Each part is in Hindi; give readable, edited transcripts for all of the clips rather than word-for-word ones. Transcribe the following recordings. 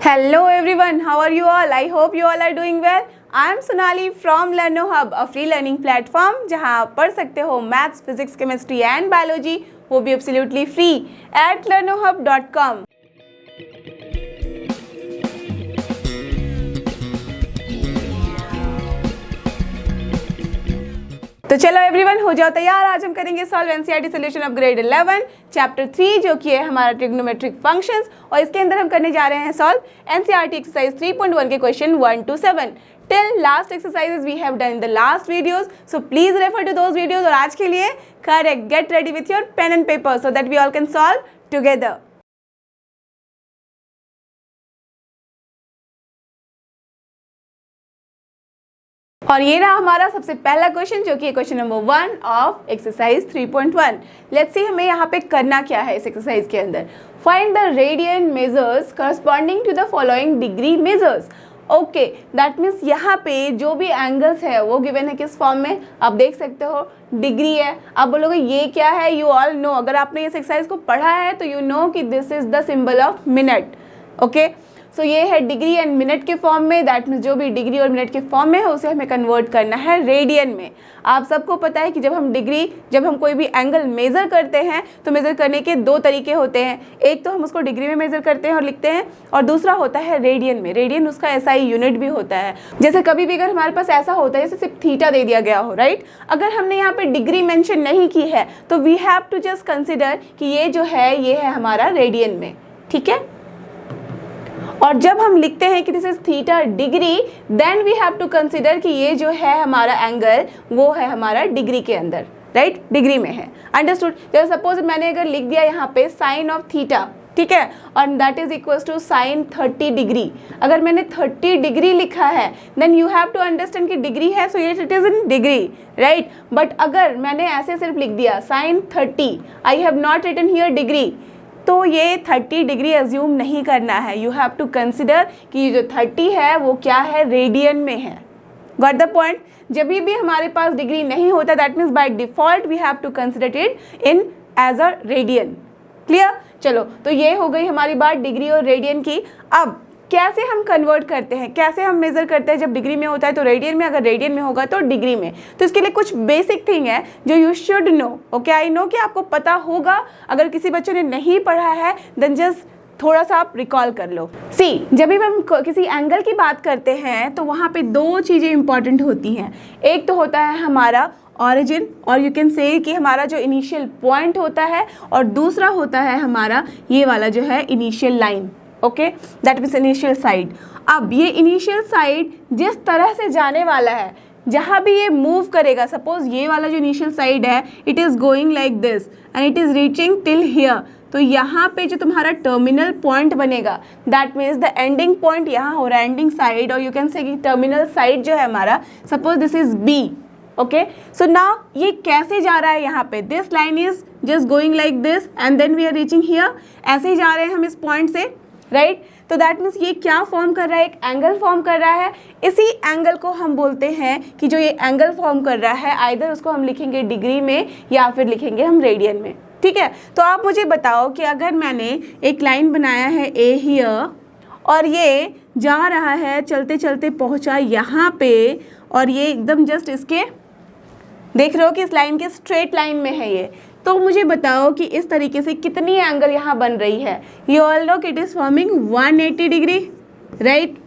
Hello everyone, how are you all? I hope you all are doing well. I am Sonali from LearnoHub, a free learning platform जहां आप पढ़ सकते हो maths, physics, chemistry and biology, वो भी एब्सोल्युटली फ्री at learnohub.com। तो चलो एवरीवन हो जाओ तैयार। आज हम करेंगे solve NCERT solution of grade 11 chapter 3 जो कि है हमारा ट्रिग्नोमेट्रिक फंक्शंस, और इसके अंदर हम करने जा रहे हैं सॉल्व एनसीईआरटी एक्सरसाइज 3.1 के question 1 to 7 till last exercises we have done in the last videos, so please refer to those videos. और आज के लिए correct, get ready with your pen and paper so that we all can solve together. और ये रहा हमारा सबसे पहला क्वेश्चन जो कि question number 1 of exercise 3.1। Let's see हमें यहाँ पे करना क्या है इस एक्सरसाइज के अंदर। Find the radian measures corresponding to the following degree measures. Okay, that means यहाँ पे जो भी एंगल्स है वो गिवन है किस फॉर्म में, आप देख सकते हो डिग्री है। आप बोलोगे ये क्या है, यू ऑल नो, अगर आपने इस एक्सरसाइज को पढ़ा है तो यू नो कि this is the symbol of minute. Okay, so ये है डिग्री एंड मिनट के फॉर्म में, दैट मीन्स जो भी डिग्री और मिनट के फॉर्म में है उसे हमें कन्वर्ट करना है रेडियन में। आप सबको पता है कि जब हम कोई भी एंगल मेज़र करते हैं तो मेज़र करने के दो तरीके होते हैं। एक तो हम उसको डिग्री में मेज़र करते हैं और लिखते हैं, और दूसरा होता है रेडियन में। रेडियन उसका एसआई यूनिट भी होता है। जैसे कभी भी अगर हमारे पास ऐसा होता है जैसे सिर्फ थीटा दे दिया गया हो, राइट, अगर हमने यहाँ पे डिग्री मेंशन नहीं की है तो we have to just consider कि ये जो है ये है हमारा रेडियन में, ठीक है। और जब हम लिखते हैं कि this is theta degree, then we have to consider कि ये जो है हमारा एंगल वो है हमारा डिग्री के अंदर, राइट, डिग्री में है। अंडरस्टूड। जैसे सपोज मैंने अगर लिख दिया यहाँ पे साइन ऑफ थीटा, ठीक है, और that is equal to sine 30 degree. अगर मैंने 30 डिग्री लिखा है then you have to understand कि डिग्री है, so it is in degree, right. But अगर मैंने ऐसे सिर्फ लिख दिया sine 30, I have not written here degree, तो ये 30 डिग्री एज्यूम नहीं करना है। यू हैव टू कंसिडर कि ये जो 30 है वो क्या है, रेडियन में है। Got the point. जब भी हमारे पास डिग्री नहीं होता that means by default we have to consider it in as a radian. Clear. चलो, तो ये हो गई हमारी बात डिग्री और रेडियन की। अब कैसे हम कन्वर्ट करते हैं, कैसे हम मेज़र करते हैं, जब डिग्री में होता है तो रेडियन में, अगर रेडियन में होगा तो डिग्री में। तो इसके लिए कुछ बेसिक थिंग है जो you should know. Okay, I know कि आपको पता होगा, अगर किसी बच्चों ने नहीं पढ़ा है देन जस्ट थोड़ा सा आप रिकॉल कर लो। सी, जब भी हम किसी एंगल की बात करते हैं तो वहाँ पे दो चीज़ें इंपॉर्टेंट होती हैं। एक तो होता है हमारा ऑरिजिन, और यू कैन से कि हमारा जो इनिशियल पॉइंट होता है, और दूसरा होता है हमारा ये वाला जो है initial line. Okay, that means initial side. अब ये इनिशियल साइड जिस तरह से जाने वाला है, जहाँ भी ये मूव करेगा, सपोज ये वाला जो इनिशियल साइड है it is going like this and it is reaching till here, तो यहाँ पे जो तुम्हारा टर्मिनल पॉइंट बनेगा that means the ending point यहाँ हो रहा है, एंडिंग साइड, और यू कैन से कि टर्मिनल साइड जो है हमारा, suppose this is B. Okay, so now ये कैसे जा रहा है यहाँ पे, this line is just going like this and then we are reaching here, ऐसे ही जा रहे हैं हम इस पॉइंट से, राइट। तो दैट मीन्स ये क्या फॉर्म कर रहा है, एक एंगल फॉर्म कर रहा है। इसी एंगल को हम बोलते हैं कि जो ये एंगल फॉर्म कर रहा है आइदर उसको हम लिखेंगे डिग्री में या फिर लिखेंगे हम रेडियन में, ठीक है। तो आप मुझे बताओ कि अगर मैंने एक लाइन बनाया है ए हियर, और ये जा रहा है चलते चलते पहुंचा यहाँ पे, और ये एकदम जस्ट इसके देख रहे हो कि इस लाइन के स्ट्रेट लाइन में है ये, तो मुझे बताओ कि इस तरीके से कितनी एंगल यहाँ बन रही है। यू ऑल नो कि it is forming 180 degree, right.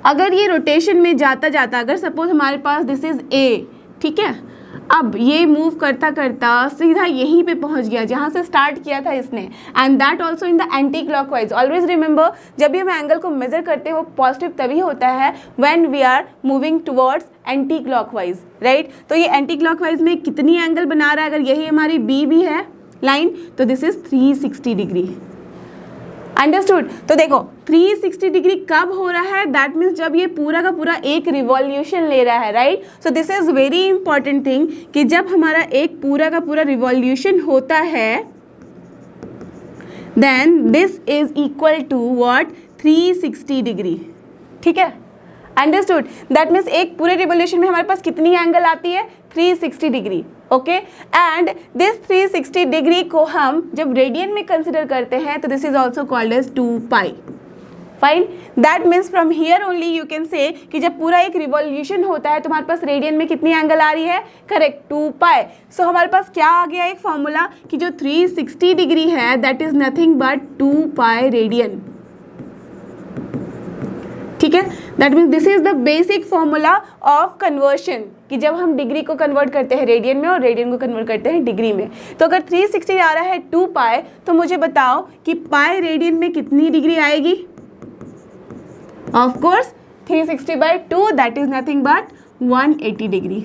अगर ये रोटेशन में जाता जाता, अगर सपोज हमारे पास दिस इज ए, ठीक है, अब ये मूव करता करता सीधा यहीं पे पहुंच गया जहाँ से स्टार्ट किया था इसने, and that also in the anti clockwise. Always remember, जब भी हम एंगल को मेजर करते हैं वो पॉजिटिव तभी होता है when we are moving towards anti clockwise, right. तो ये एंटी क्लॉकवाइज में कितनी एंगल बना रहा है, अगर यही हमारी बी भी है लाइन तो दिस इज 360 डिग्री। अंडरस्टूड। तो देखो 360 डिग्री कब हो रहा है, दैट मीन्स जब ये पूरा का पूरा एक रिवॉल्यूशन ले रहा है, right. So this is very important thing कि जब हमारा एक पूरा का पूरा रिवॉल्यूशन होता है then this is equal to what, 360 degree, ठीक है। अंडरस्टूड। दैट मीन्स एक पूरे रिवॉल्यूशन में हमारे पास कितनी एंगल आती है, 360 degree. Okay, and this 360 degree को हम जब रेडियन में कंसिडर करते हैं तो this is also called as 2 pi. Fine, that means from here only you can say कि जब पूरा एक रिवॉल्यूशन होता है तुम्हारे पास रेडियन में कितनी एंगल आ रही है, करेक्ट 2 पाई। सो हमारे पास क्या आ गया एक फॉर्मूला कि जो 360 डिग्री है that is nothing but 2 pi radian, ठीक है। That means this is the basic formula of conversion कि जब हम डिग्री को कन्वर्ट करते हैं रेडियन में और रेडियन को कन्वर्ट करते हैं डिग्री में। तो अगर 360 आ रहा है 2 पाई तो मुझे बताओ कि पाई रेडियन में कितनी डिग्री आएगी, of course 360/2 that is nothing but 180 degree.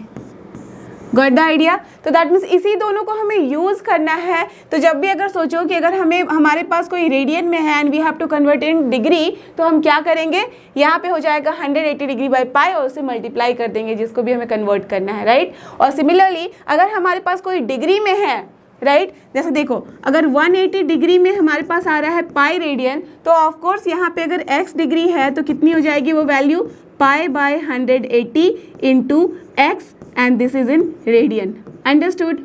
Got the idea. तो दैट मीन्स इसी दोनों को हमें यूज करना है। तो जब भी अगर सोचो कि अगर हमारे पास कोई रेडियन में है and we have to convert in degree, तो हम क्या करेंगे, यहाँ पे हो जाएगा 180 डिग्री बाई पाई और उसे मल्टीप्लाई कर देंगे जिसको भी हमें कन्वर्ट करना है, राइट। और सिमिलरली अगर हमारे पास कोई डिग्री में है, राइट, जैसे देखो अगर 180 डिग्री में हमारे पास आ रहा है पाई रेडियन, तो ऑफ कोर्स यहाँ पे अगर x डिग्री है तो कितनी हो जाएगी वो value, pi by 180 into x and this is in radian. Understood.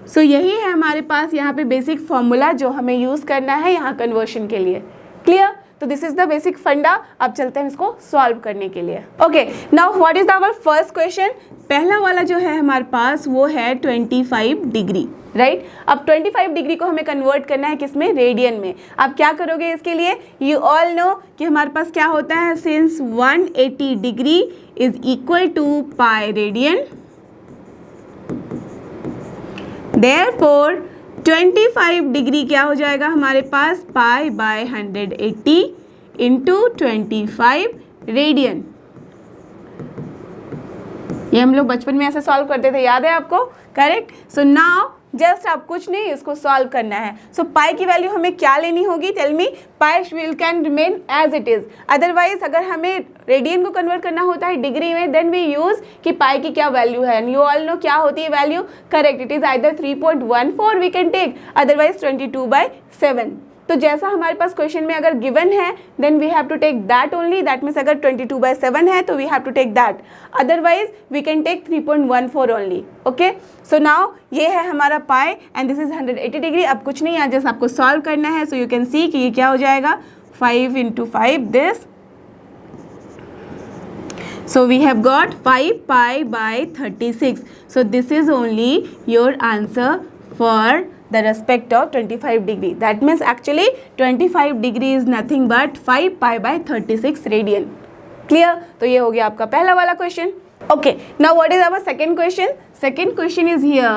सो यही है हमारे पास यहाँ पे बेसिक फॉर्मूला जो हमें यूज करना है यहाँ कन्वर्शन के लिए। क्लियर। तो दिस इज द बेसिक फंडा। अब चलते हैं इसको सॉल्व करने के लिए। Okay, now what is our first question. पहला वाला जो है हमारे पास वो है 25 डिग्री, राइट। अब 25 डिग्री को हमें कन्वर्ट करना है किसमें, रेडियन में। अब क्या करोगे इसके लिए, यू ऑल नो कि हमारे पास क्या होता है, since 180 degree is equal to pi radian, therefore 25 degree क्या हो जाएगा हमारे पास, पाई बाय 180 इंटू 25 रेडियन। ये हम लोग बचपन में ऐसे सॉल्व करते थे, याद है आपको, करेक्ट। सो नाउ जस्ट आप कुछ नहीं इसको सॉल्व करना है। सो पाई की वैल्यू हमें क्या लेनी होगी, tell me. Pi will can remain as it is. Otherwise अगर हमें रेडियन को कन्वर्ट करना होता है डिग्री में, देन वी यूज कि पाई की क्या वैल्यू है। यू ऑल नो क्या होती है value, correct, it is either 3.14 we can take, otherwise 22/7। तो जैसा हमारे पास क्वेश्चन में अगर गिवन है then we have to take that only, that means अगर 22/7 है तो we have to take that, otherwise we can take 3.14 only. Okay, so now ये है हमारा pi and this is 180 degree. अब कुछ नहीं है, जस्ट आपको सॉल्व करना है। सो यू कैन सी कि ये क्या हो जाएगा, 5 into 5 this, so we have got 5 pi by 36. So this is only your answer for the respect of 25 degree. That means actually 25 degree is nothing but 5 pi by 36 radian. Clear? तो ये हो गया आपका पहला वाला question. Okay, now what is our second question? Second question is here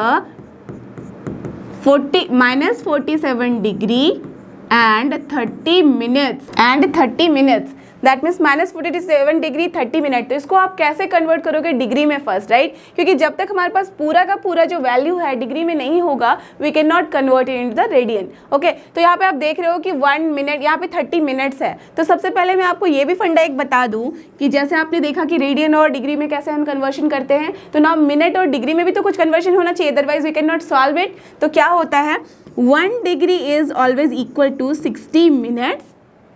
-47 degree and 30 minutes. That means -47 degree 30 minute. तो इसको आप कैसे कन्वर्ट करोगे डिग्री में फर्स्ट, राइट, क्योंकि जब तक हमारे पास पूरा का पूरा जो वैल्यू है डिग्री में नहीं होगा we can not convert it into the radian. Okay, तो यहाँ पे आप देख रहे हो कि 1 मिनट, यहाँ पे 30 मिनट्स है। तो सबसे पहले मैं आपको ये भी फंडा एक बता दूँ कि जैसे आपने देखा कि रेडियन और डिग्री में कैसे हम कन्वर्शन करते हैं, तो ना मिनट और डिग्री में भी तो कुछ कन्वर्शन होना चाहिए, otherwise we can not solve it. तो क्या होता है, 1 degree is always equal to 60 minutes,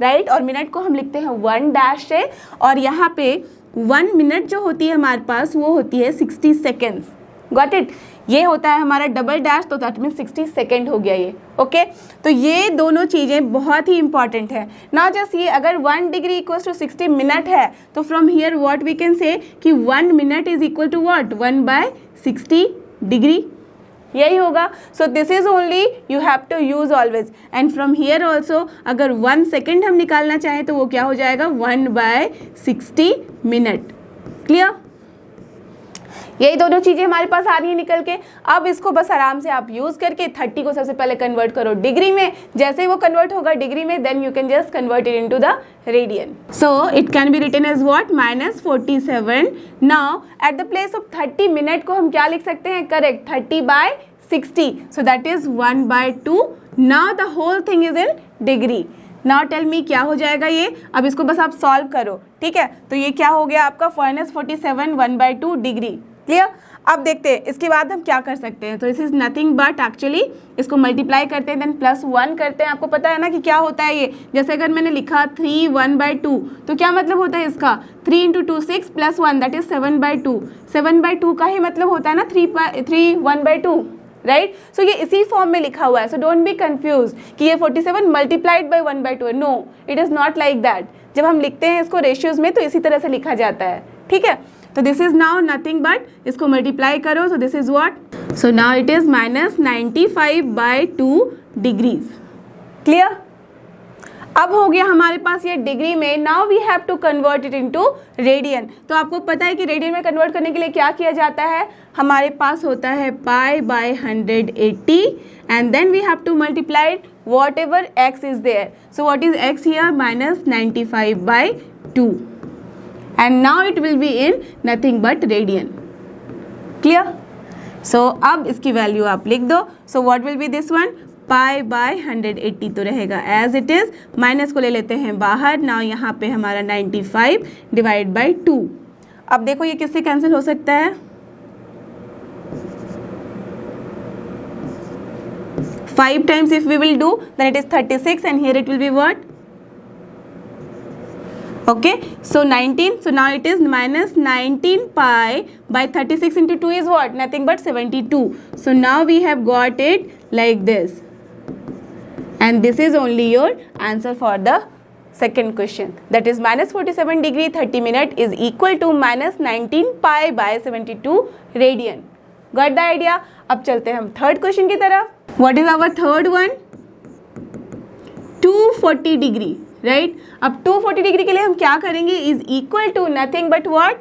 right, और मिनट को हम लिखते हैं 1 डैश से, और यहाँ पे 1 मिनट जो होती है हमारे पास वो होती है 60 सेकेंड्स। Got it. ये होता है हमारा डबल डैश, तो दैट मीन 60 सेकेंड हो गया ये। ओके, तो ये दोनों चीज़ें बहुत ही इंपॉर्टेंट है। नाउ जस्ट ये अगर 1 डिग्री इक्वल्स टू 60 मिनट है तो from here what we can say कि 1 minute is equal to what, 1/60 degree, यही होगा। So this is only you have to use always. And from here also अगर 1 सेकेंड हम निकालना चाहें तो वो क्या हो जाएगा, 1/60 मिनट। क्लियर। यही दोनों चीज़ें हमारे पास आ रही है निकल के। अब इसको बस आराम से आप यूज़ करके 30 को सबसे पहले कन्वर्ट करो डिग्री में। जैसे ही वो कन्वर्ट होगा डिग्री में then you can just convert it into the radian. So it can be written as what, -47। Now at the place of 30 minute को हम क्या लिख सकते हैं, correct, 30/60। So that is 1/2। Now the whole thing is in degree. Now tell me क्या हो जाएगा ये। अब इसको बस आप सॉल्व करो, ठीक है। तो ये क्या हो गया आपका, -47 1/2 डिग्री। क्लियर। अब देखते हैं इसके बाद हम क्या कर सकते हैं। तो this is nothing but actually इसको मल्टीप्लाई करते हैं देन +1 करते हैं। आपको पता है ना कि क्या होता है ये, जैसे अगर मैंने लिखा 3 1/2 तो क्या मतलब होता है इसका, 3 × 2 6 +1 दैट इज 7/2। 7/2 का ही मतलब होता है ना 3 1/2, राइट। सो ये इसी फॉर्म में लिखा हुआ है, सो डोंट बी कंफ्यूज कि ये 47 मल्टीप्लाइड बाय 1/2 है, no it is not like that. जब हम लिखते हैं इसको रेशियोज में तो इसी तरह से लिखा जाता है, ठीक है। तो this is now nothing but, इसको मल्टीप्लाई करो, so this is what, so now it is -95/2 degrees. Clear. अब हो गया हमारे पास ये डिग्री में, now we have to convert it into radian. तो आपको पता है कि रेडियन में कन्वर्ट करने के लिए क्या किया जाता है, हमारे पास होता है π/180 and then we have to multiply whatever x is there. So what is x here, -95/2 and now it will be in nothing but radian. Clear. So अब इसकी वैल्यू आप लिख दो, so what will be this one, π/180 तो रहेगा एज इट इज, माइनस को ले लेते हैं बाहर, नाउ यहाँ पे हमारा 95/2। अब देखो ये किससे कैंसिल हो सकता है, 5 times if we will do then it is 36 and here it will be what, okay, so 19, so now it is -19π/36 into 2 is what, nothing but 72. So now we have got it like this and this is only your answer for the second question, that is -47 degree 30 minute is equal to -19π/72 radian. Got the idea? अब चलते हैं हम थर्ड क्वेश्चन की तरफ. What is our third one? 240 degree, right. अब 240 डिग्री के लिए हम क्या करेंगे, is equal to nothing but what,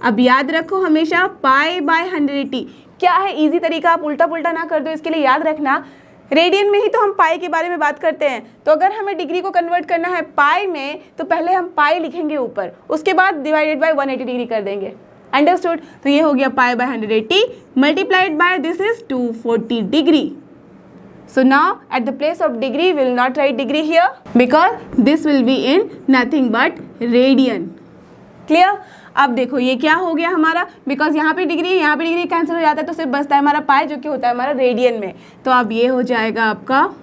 अब याद रखो हमेशा π/180. क्या है इजी तरीका, आप उल्टा पुल्टा ना कर दो, इसके लिए याद रखना रेडियन में ही तो हम पाई के बारे में बात करते हैं. तो अगर हमें डिग्री को कन्वर्ट करना है पाई में तो पहले हम पाई लिखेंगे ऊपर, उसके बाद डिवाइडेड बाय 180 डिग्री कर देंगे. अंडरस्टूड. तो ये हो गया π/180 multiplied by this is 240 degree. So now at the place of degree we will not write degree here because this will be in nothing but radian. Clear? अब देखो ये क्या हो गया हमारा, बिकॉज यहाँ पे डिग्री कैंसिल हो जाता है तो सिर्फ बचता है हमारा पाई जो कि होता है हमारा रेडियन में. तो अब ये हो जाएगा आपका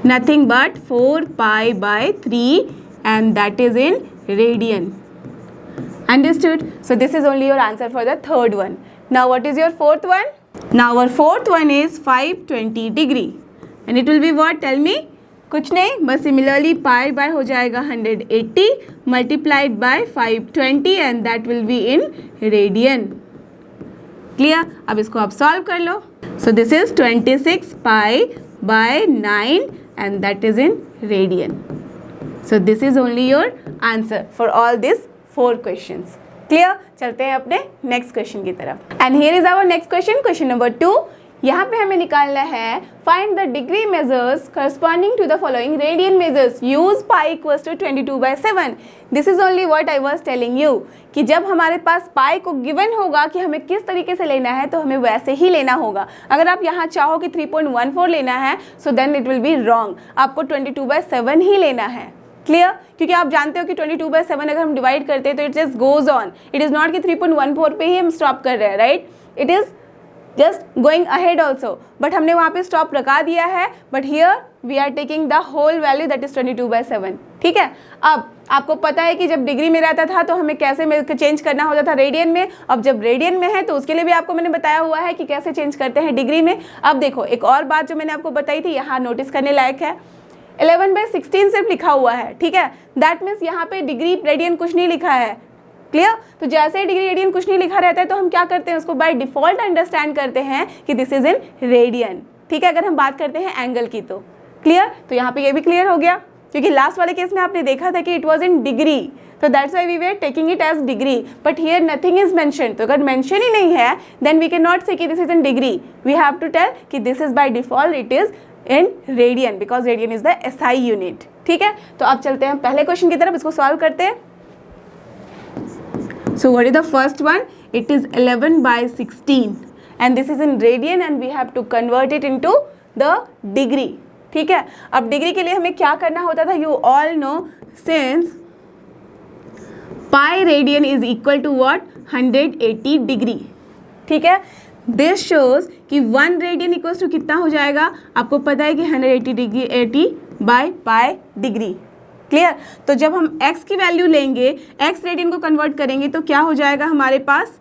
nothing but 4π/3 and that is in radian. Understood? So this is only your answer for the third one. Now what is your fourth one? Now our fourth one is 520 degree and it will be what, tell me. कुछ नहीं, बस सिमिलरली पाई बाय हो जाएगा 180 multiplied by 520 and that will be in radian. Clear. अब इसको आप सॉल्व कर लो. So this is 26π/9 and that is in radian. So this is only your answer for all this 4 questions. Clear. चलते हैं अपने नेक्स्ट क्वेश्चन की तरफ. And here is our next question, question number 2. यहाँ पे हमें निकालना है find the degree measures corresponding to the following radian measures use pi equals to 22/7. This is only what I was telling you कि जब हमारे पास पाई को गिवन होगा कि हमें किस तरीके से लेना है तो हमें वैसे ही लेना होगा. अगर आप यहाँ चाहो कि 3.14 लेना है so then it will be wrong. आपको 22/7 ही लेना है. क्लियर. क्योंकि आप जानते हो कि 22/7 अगर हम डिवाइड करते हैं तो it just goes on. It is not कि 3.14 पे ही हम स्टॉप कर रहे हैं, right. It is just going ahead also, but हमने वहाँ पे स्टॉप लगा दिया है. But here we are taking the whole value that is 22/7. ठीक है. अब आपको पता है कि जब डिग्री में रहता था तो हमें कैसे चेंज करना होता था रेडियन में. अब जब रेडियन में है तो उसके लिए भी आपको मैंने बताया हुआ है कि कैसे चेंज करते हैं डिग्री में. अब देखो एक और बात जो मैंने आपको बताई थी यहाँ नोटिस करने लायक है. 11/16 सिर्फ लिखा हुआ है. ठीक है. दैट मीन्स यहाँ पे डिग्री रेडियन कुछ नहीं लिखा है. क्लियर. तो जैसे ही डिग्री रेडियन कुछ नहीं लिखा रहता है तो हम क्या करते हैं, उसको बाय डिफॉल्ट अंडरस्टैंड करते हैं कि दिस इज इन रेडियन. ठीक है. अगर हम बात करते हैं एंगल की तो. क्लियर. तो यहाँ पे ये भी क्लियर हो गया क्योंकि लास्ट वाले केस में आपने देखा था कि इट वॉज इन डिग्री, तो that's why we were taking it as degree. But here nothing is mention. तो अगर मेंशन ही नहीं है then we can not say कि this is in degree. We have to tell कि this is by default it is in radian because radian is the SI unit. ठीक है. तो अब चलते हैं पहले क्वेश्चन की तरफ, इसको सॉल्व करते हैं. So what is the first one? It is 11/16 and this is in radian and we have to convert it into the degree. ठीक है. अब डिग्री के लिए हमें क्या करना होता था, you all know since pi radian is equal to what, 180 degree. ठीक है. This shows कि 1 रेडियन इक्वल्स टू कितना हो जाएगा, आपको पता है कि 180 डिग्री 80/पाई डिग्री. क्लियर. तो जब हम x की वैल्यू लेंगे, x रेडियन को कन्वर्ट करेंगे तो क्या हो जाएगा हमारे पास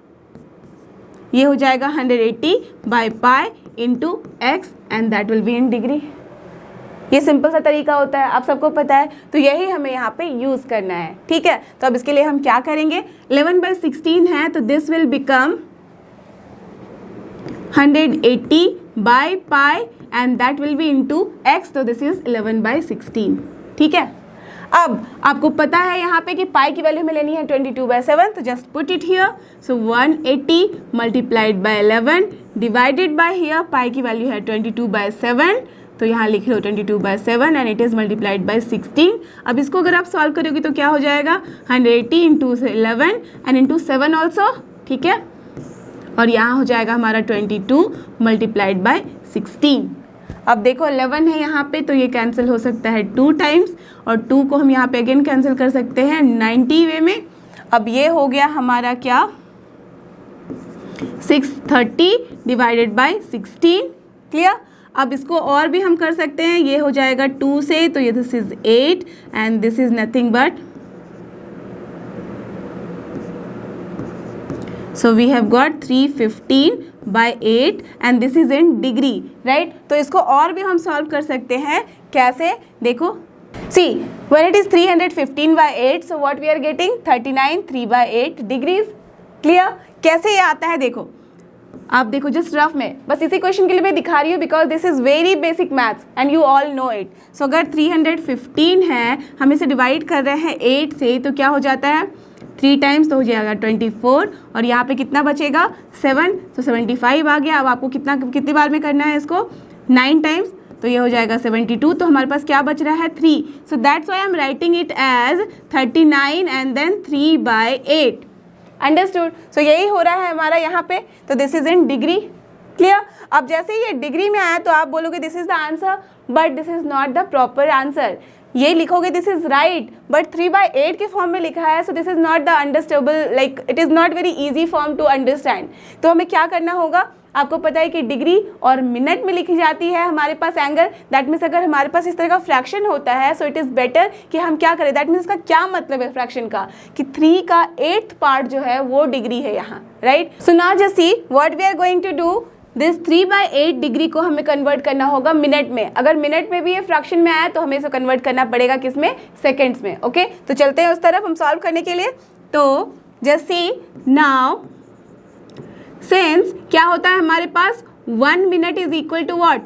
ये हो जाएगा 180 by pi into x and that will be in degree. ये सिंपल सा तरीका होता है, आप सबको पता है, तो यही हमें यहाँ पे यूज़ करना है, ठीक है। तो अब इसके लिए हम क्या करेंगे, 11/16 है तो this will become 180 by pi and that will B into x, तो दिस इज 11/16, ठीक है। अब आपको पता है यहाँ पे कि पाई की वैल्यू हमें लेनी है 22/7, तो just put it here. So 180 multiplied by 11 divided by here pi की वैल्यू है 22/7, तो यहाँ लिख लो 22/7 and it is multiplied by 16। अब इसको अगर आप सॉल्व करोगे तो क्या हो जाएगा, 180 इंटू 11 एंड इंटू 7 ऑल्सो, ठीक है। और यहाँ हो जाएगा हमारा 22 मल्टीप्लाइड बाय 16। अब देखो 11 है यहाँ पे, तो ये कैंसिल हो सकता है 2 टाइम्स, और 2 को हम यहाँ पे अगेन कैंसिल कर सकते हैं 90 वे में। अब ये हो गया हमारा क्या, 630 डिवाइडेड बाय 16, क्लियर। अब इसको और भी हम कर सकते हैं, ये हो जाएगा 2 से, तो ये this is 8 and this is nothing but, so we have got 315/8 and this is in degree, right? तो इसको और भी हम सॉल्व कर सकते हैं, कैसे, देखो, see when it is 315/8, so what we are getting 39 3/8 degrees, clear। कैसे ये आता है देखो, आप देखो जस्ट रफ में, बस इसी क्वेश्चन के लिए मैं दिखा रही हूँ because this is very basic maths and you all know it. So अगर 315 है, हम इसे डिवाइड कर रहे हैं 8 से, तो क्या हो जाता है 3 टाइम्स, तो हो जाएगा 24, और यहाँ पे कितना बचेगा 7, तो 75 आ गया। अब आपको कितनी बार में करना है इसको, 9 टाइम्स, तो ये हो जाएगा 72, तो हमारे पास क्या बच रहा है 3। So that's why I am writing it as 39 and then 3/8, understood. सो यही हो रहा है हमारा यहाँ पे, तो this is in degree, clear. अब जैसे ही ये डिग्री में आया तो आप बोलोगे this is the answer, but this is not the proper answer. ये लिखोगे दिस इज राइट, बट 3/8 के फॉर्म में लिखा है, so this is not the understandable, like it is not very easy form to understand. तो हमें क्या करना होगा, आपको पता है कि डिग्री और मिनट में लिखी जाती है हमारे पास एंगल, दैट मीन्स अगर हमारे पास इस तरह का फ्रैक्शन होता है, सो इट इज़ बेटर कि हम क्या करें, दैट मीन्स इसका क्या मतलब है फ्रैक्शन का, कि 3 का 8th पार्ट जो है वो डिग्री है यहाँ, right. So now just see what we are going to do, this 3/8 degree को हमें कन्वर्ट करना होगा मिनट में। अगर मिनट में भी ये फ्रैक्शन में आया तो हमें इसे कन्वर्ट करना पड़ेगा किसमें, सेकेंड्स में, ओके। तो चलते हैं उस तरफ हम सॉल्व करने के लिए। तो जस्ट सी नाउ, सिंस क्या होता है हमारे पास 1 minute is equal to what,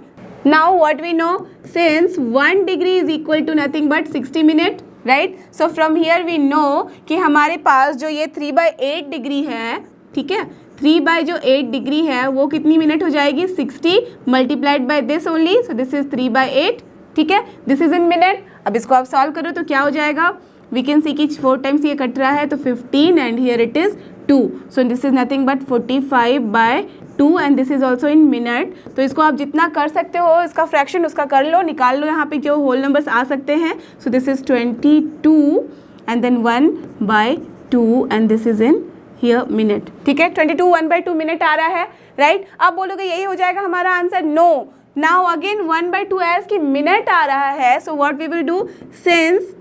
now what we know, since 1 degree is equal to nothing but 60 minute, right. So from here we know कि हमारे पास जो ये 3/8 डिग्री है, ठीक है, 3/8 डिग्री है वो कितनी मिनट हो जाएगी, 60 multiplied by this only, so this is 3/8, ठीक है, दिस इज इन मिनट। अब इसको आप सॉल्व करो तो क्या हो जाएगा, वी कैन सी कि 4 टाइम्स ये कट रहा है, तो 15 and here it is 2, so this is nothing but 45/2 and this is also in minute. तो इसको आप जितना कर सकते हो, इसका फ्रैक्शन उसका कर लो, निकाल लो यहाँ पे जो होल नंबर्स आ सकते हैं। So this is 22 and then 1/2 and this is in here minute, ठीक है, 22 1/2 मिनट आ रहा है, राइट। आप बोलोगे यही हो जाएगा हमारा answer, no, now again 1/2 as की मिनट आ रहा है, so what we will do, since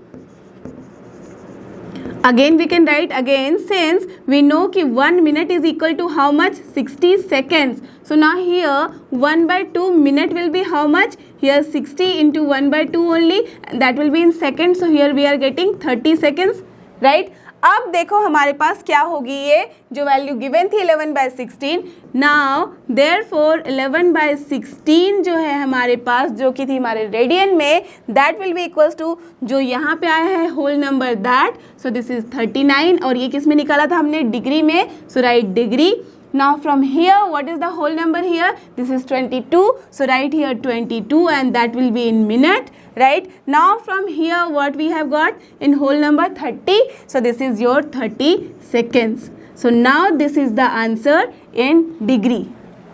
again we can write again, since we know कि 1 minute is equal to how much, 60 seconds. So now here 1/2 minute will be how much, here 60 into 1/2 only, that will be in seconds, so here we are getting 30 seconds, right। अब देखो हमारे पास क्या होगी, ये जो वैल्यू गिवन थी 11/16, नाउ देयरफॉर 11/16 जो है हमारे पास, जो कि थी हमारे रेडियन में, that will be equals to जो यहाँ पे आया है whole number that, so this is 39, और ये किस में निकाला था हमने, डिग्री में, so right degree. Now from here what is the whole number here, this is 22, so write here 22 and that will be in minute, right। Now from here what we have got in whole number 30, so this is your 30 seconds, so now this is the answer in degree।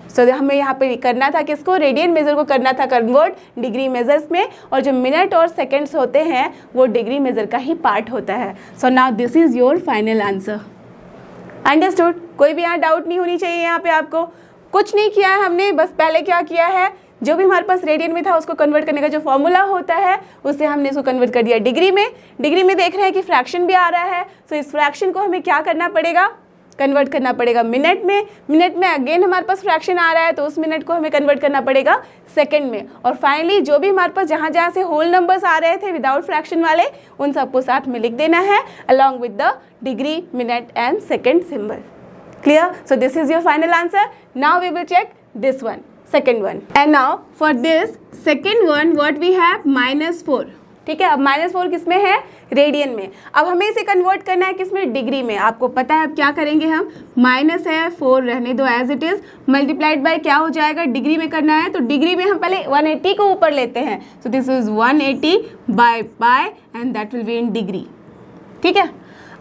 so हमें यहाँ पे करना था किसको, रेडियन मेजर को करना था कन्वर्ट डिग्री मेजर्स में, और जो मिनट और सेकेंड्स होते हैं वो डिग्री मेजर का ही पार्ट होता है। so now this is your final answer, understood. कोई भी यहाँ डाउट नहीं होनी चाहिए, यहाँ पे आपको कुछ नहीं किया है हमने, बस पहले क्या किया है, जो भी हमारे पास रेडियन में था उसको कन्वर्ट करने का जो फॉर्मूला होता है उससे हमने इसको कन्वर्ट कर दिया डिग्री में। डिग्री में देख रहे हैं कि फ्रैक्शन भी आ रहा है, सो इस फ्रैक्शन को हमें क्या करना पड़ेगा, कन्वर्ट करना पड़ेगा मिनट में अगेन हमारे पास फ्रैक्शन आ रहा है तो उस मिनट को हमें कन्वर्ट करना पड़ेगा सेकंड में, और फाइनली जो भी हमारे पास जहाँ जहाँ से होल नंबर्स आ रहे थे विदाउट फ्रैक्शन वाले उन सबको साथ में लिख देना है along with the degree, minute and second symbol. Clear? So this is your final answer. Now we will check this one, second one. And now for this second one what we have -4. ठीक है, अब -4 किस में है? रेडियन में. अब हमें इसे कन्वर्ट करना है किस में? डिग्री में. आपको पता है अब क्या करेंगे हम? माइनस है 4 रहने दो as it is, multiplied by क्या हो जाएगा? डिग्री में करना है तो डिग्री में हम पहले 180 को ऊपर लेते हैं. So this is 180 by pi and that will be in degree. ठीक है,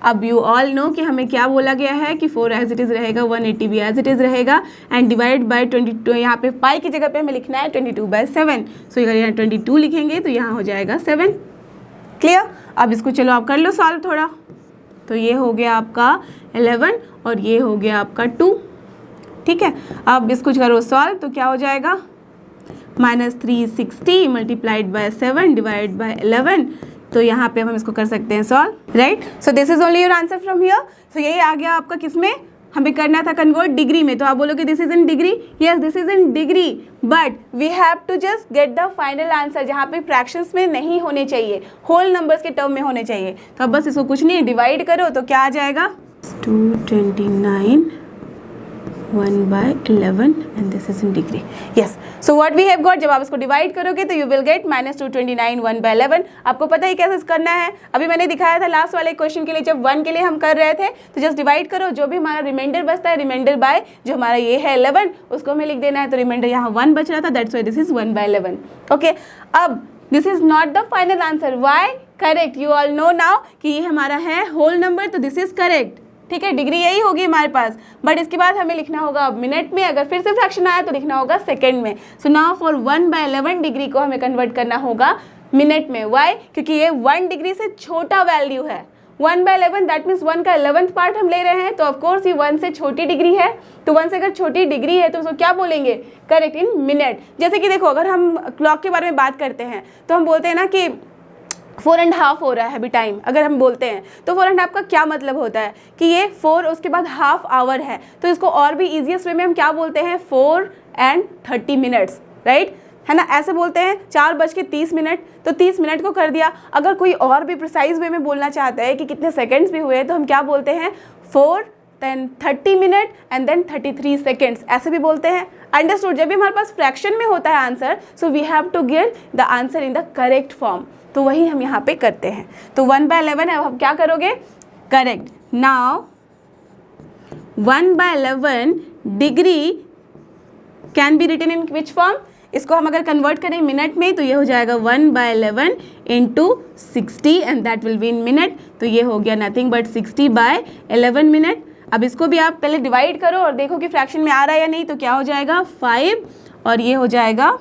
अब यू ऑल नो कि हमें क्या बोला गया है कि 4 एज इट इज़ रहेगा, 180 भी एज इट इज़ रहेगा एंड डिवाइड बाय 22. यहाँ पे पाई की जगह पे हमें लिखना है 22/7. सो अगर यहाँ 22 लिखेंगे तो यहाँ हो जाएगा 7. क्लियर? अब इसको चलो आप कर लो सॉल्व थोड़ा. तो ये हो गया आपका 11 और ये हो गया आपका 2. ठीक है, अब इसको करो सॉल्व तो क्या हो जाएगा? -360 मल्टीप्लाइड बाय 7 डिवाइड बाय 11. तो यहाँ पे हम इसको कर सकते हैं solve, right? So this is only your answer from here. So यही आ गया आपका किसमें? हमें करना था कन्वर्ट डिग्री में. तो आप बोलोगे this is in degree. Yes, this is in degree, but we have to just get the final answer जहाँ पे फ्रैक्शंस में नहीं होने चाहिए, होल नंबर्स के टर्म में होने चाहिए. तो अब बस इसको कुछ नहीं डिवाइड करो तो क्या आ जाएगा? 229 1/11 and this is in degree. Yes. So what we have got, जब आप इसको डिवाइड करोगे तो you will get -229 1/11. आपको पता है कैसे करना है? अभी मैंने दिखाया था लास्ट वाले क्वेश्चन के लिए, जब 1 के लिए हम कर रहे थे तो जस्ट डिवाइड करो, जो भी हमारा रिमाइंडर बचता है रिमाइंडर बाय जो हमारा ये है 11 उसको हमें लिख देना है. तो रिमाइंडर यहाँ 1 बच रहा था, that's why this is 1/11. Okay, अब this is not the final answer. Why? Correct. You all know now कि ये हमारा है होल नंबर, तो दिस इज करेक्ट. ठीक है, डिग्री यही होगी हमारे पास, बट इसके बाद हमें लिखना होगा अब मिनट में. अगर फिर से फ्रैक्शन आया तो लिखना होगा सेकंड में. सो नाउ फॉर 1/11 डिग्री को हमें कन्वर्ट करना होगा मिनट में. वाई? क्योंकि ये 1 डिग्री से छोटा वैल्यू है. 1/11 दैट मीन्स 1 का 11th पार्ट हम ले रहे हैं, तो ऑफकोर्स ये 1 से छोटी डिग्री है. तो 1 से अगर छोटी डिग्री है तो उसको क्या बोलेंगे? करेक्ट, इन मिनट. जैसे कि देखो, अगर हम क्लॉक के बारे में बात करते हैं तो हम बोलते हैं ना कि 4.5 हो रहा है अभी टाइम. अगर हम बोलते हैं तो 4.5 का क्या मतलब होता है कि ये 4 उसके बाद हाफ आवर है. तो इसको और भी ईजीएस्ट वे में हम क्या बोलते हैं? 4:30, राइट? है ना, ऐसे बोलते हैं 4:30. तो 30 मिनट को कर दिया. अगर कोई और भी प्रिसाइज वे में बोलना चाहता है कि कितने सेकेंड्स भी हुए तो हम क्या बोलते हैं? 4 then 30 minute and then 33 seconds, ऐसे भी बोलते हैं. अंडरस्टूड? जब भी हमारे पास फ्रैक्शन में होता है answer, so we have to get the answer in the correct form. तो वही हम यहाँ पे करते हैं. तो 1/11 अब हम क्या करोगे? Correct. Now 1/11 degree can be written in which form? इसको हम अगर कन्वर्ट करें मिनट में तो ये हो जाएगा 1/11 into 60 and that will be in minute. तो ये हो गया नथिंग बट 60/11 मिनट. अब इसको भी आप पहले डिवाइड करो और देखो कि फ्रैक्शन में आ रहा है या नहीं. तो क्या हो जाएगा? 5 और ये हो जाएगा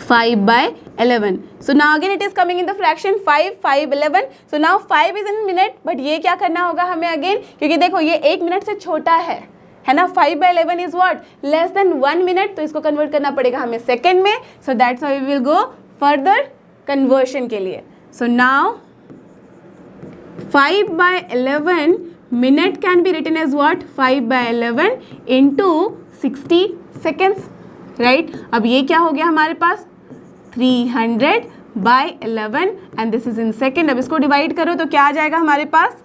5/11. So now again it is coming in the fraction 5/11. So now 5 is in minute, but ये क्या करना होगा हमें अगेन? क्योंकि देखो ये 1 मिनट से छोटा है ना. 5/11 is what? Less than 1 minute. तो इसको कन्वर्ट करना पड़ेगा हमें सेकेंड में. So that's how we will go further conversion के लिए. So now 5/11 minute can be written as what? 5/11 into 60 seconds, right? अब ये क्या हो गया हमारे पास? 300/11 and this is in second. अब इसको डिवाइड करो तो क्या आ जाएगा हमारे पास?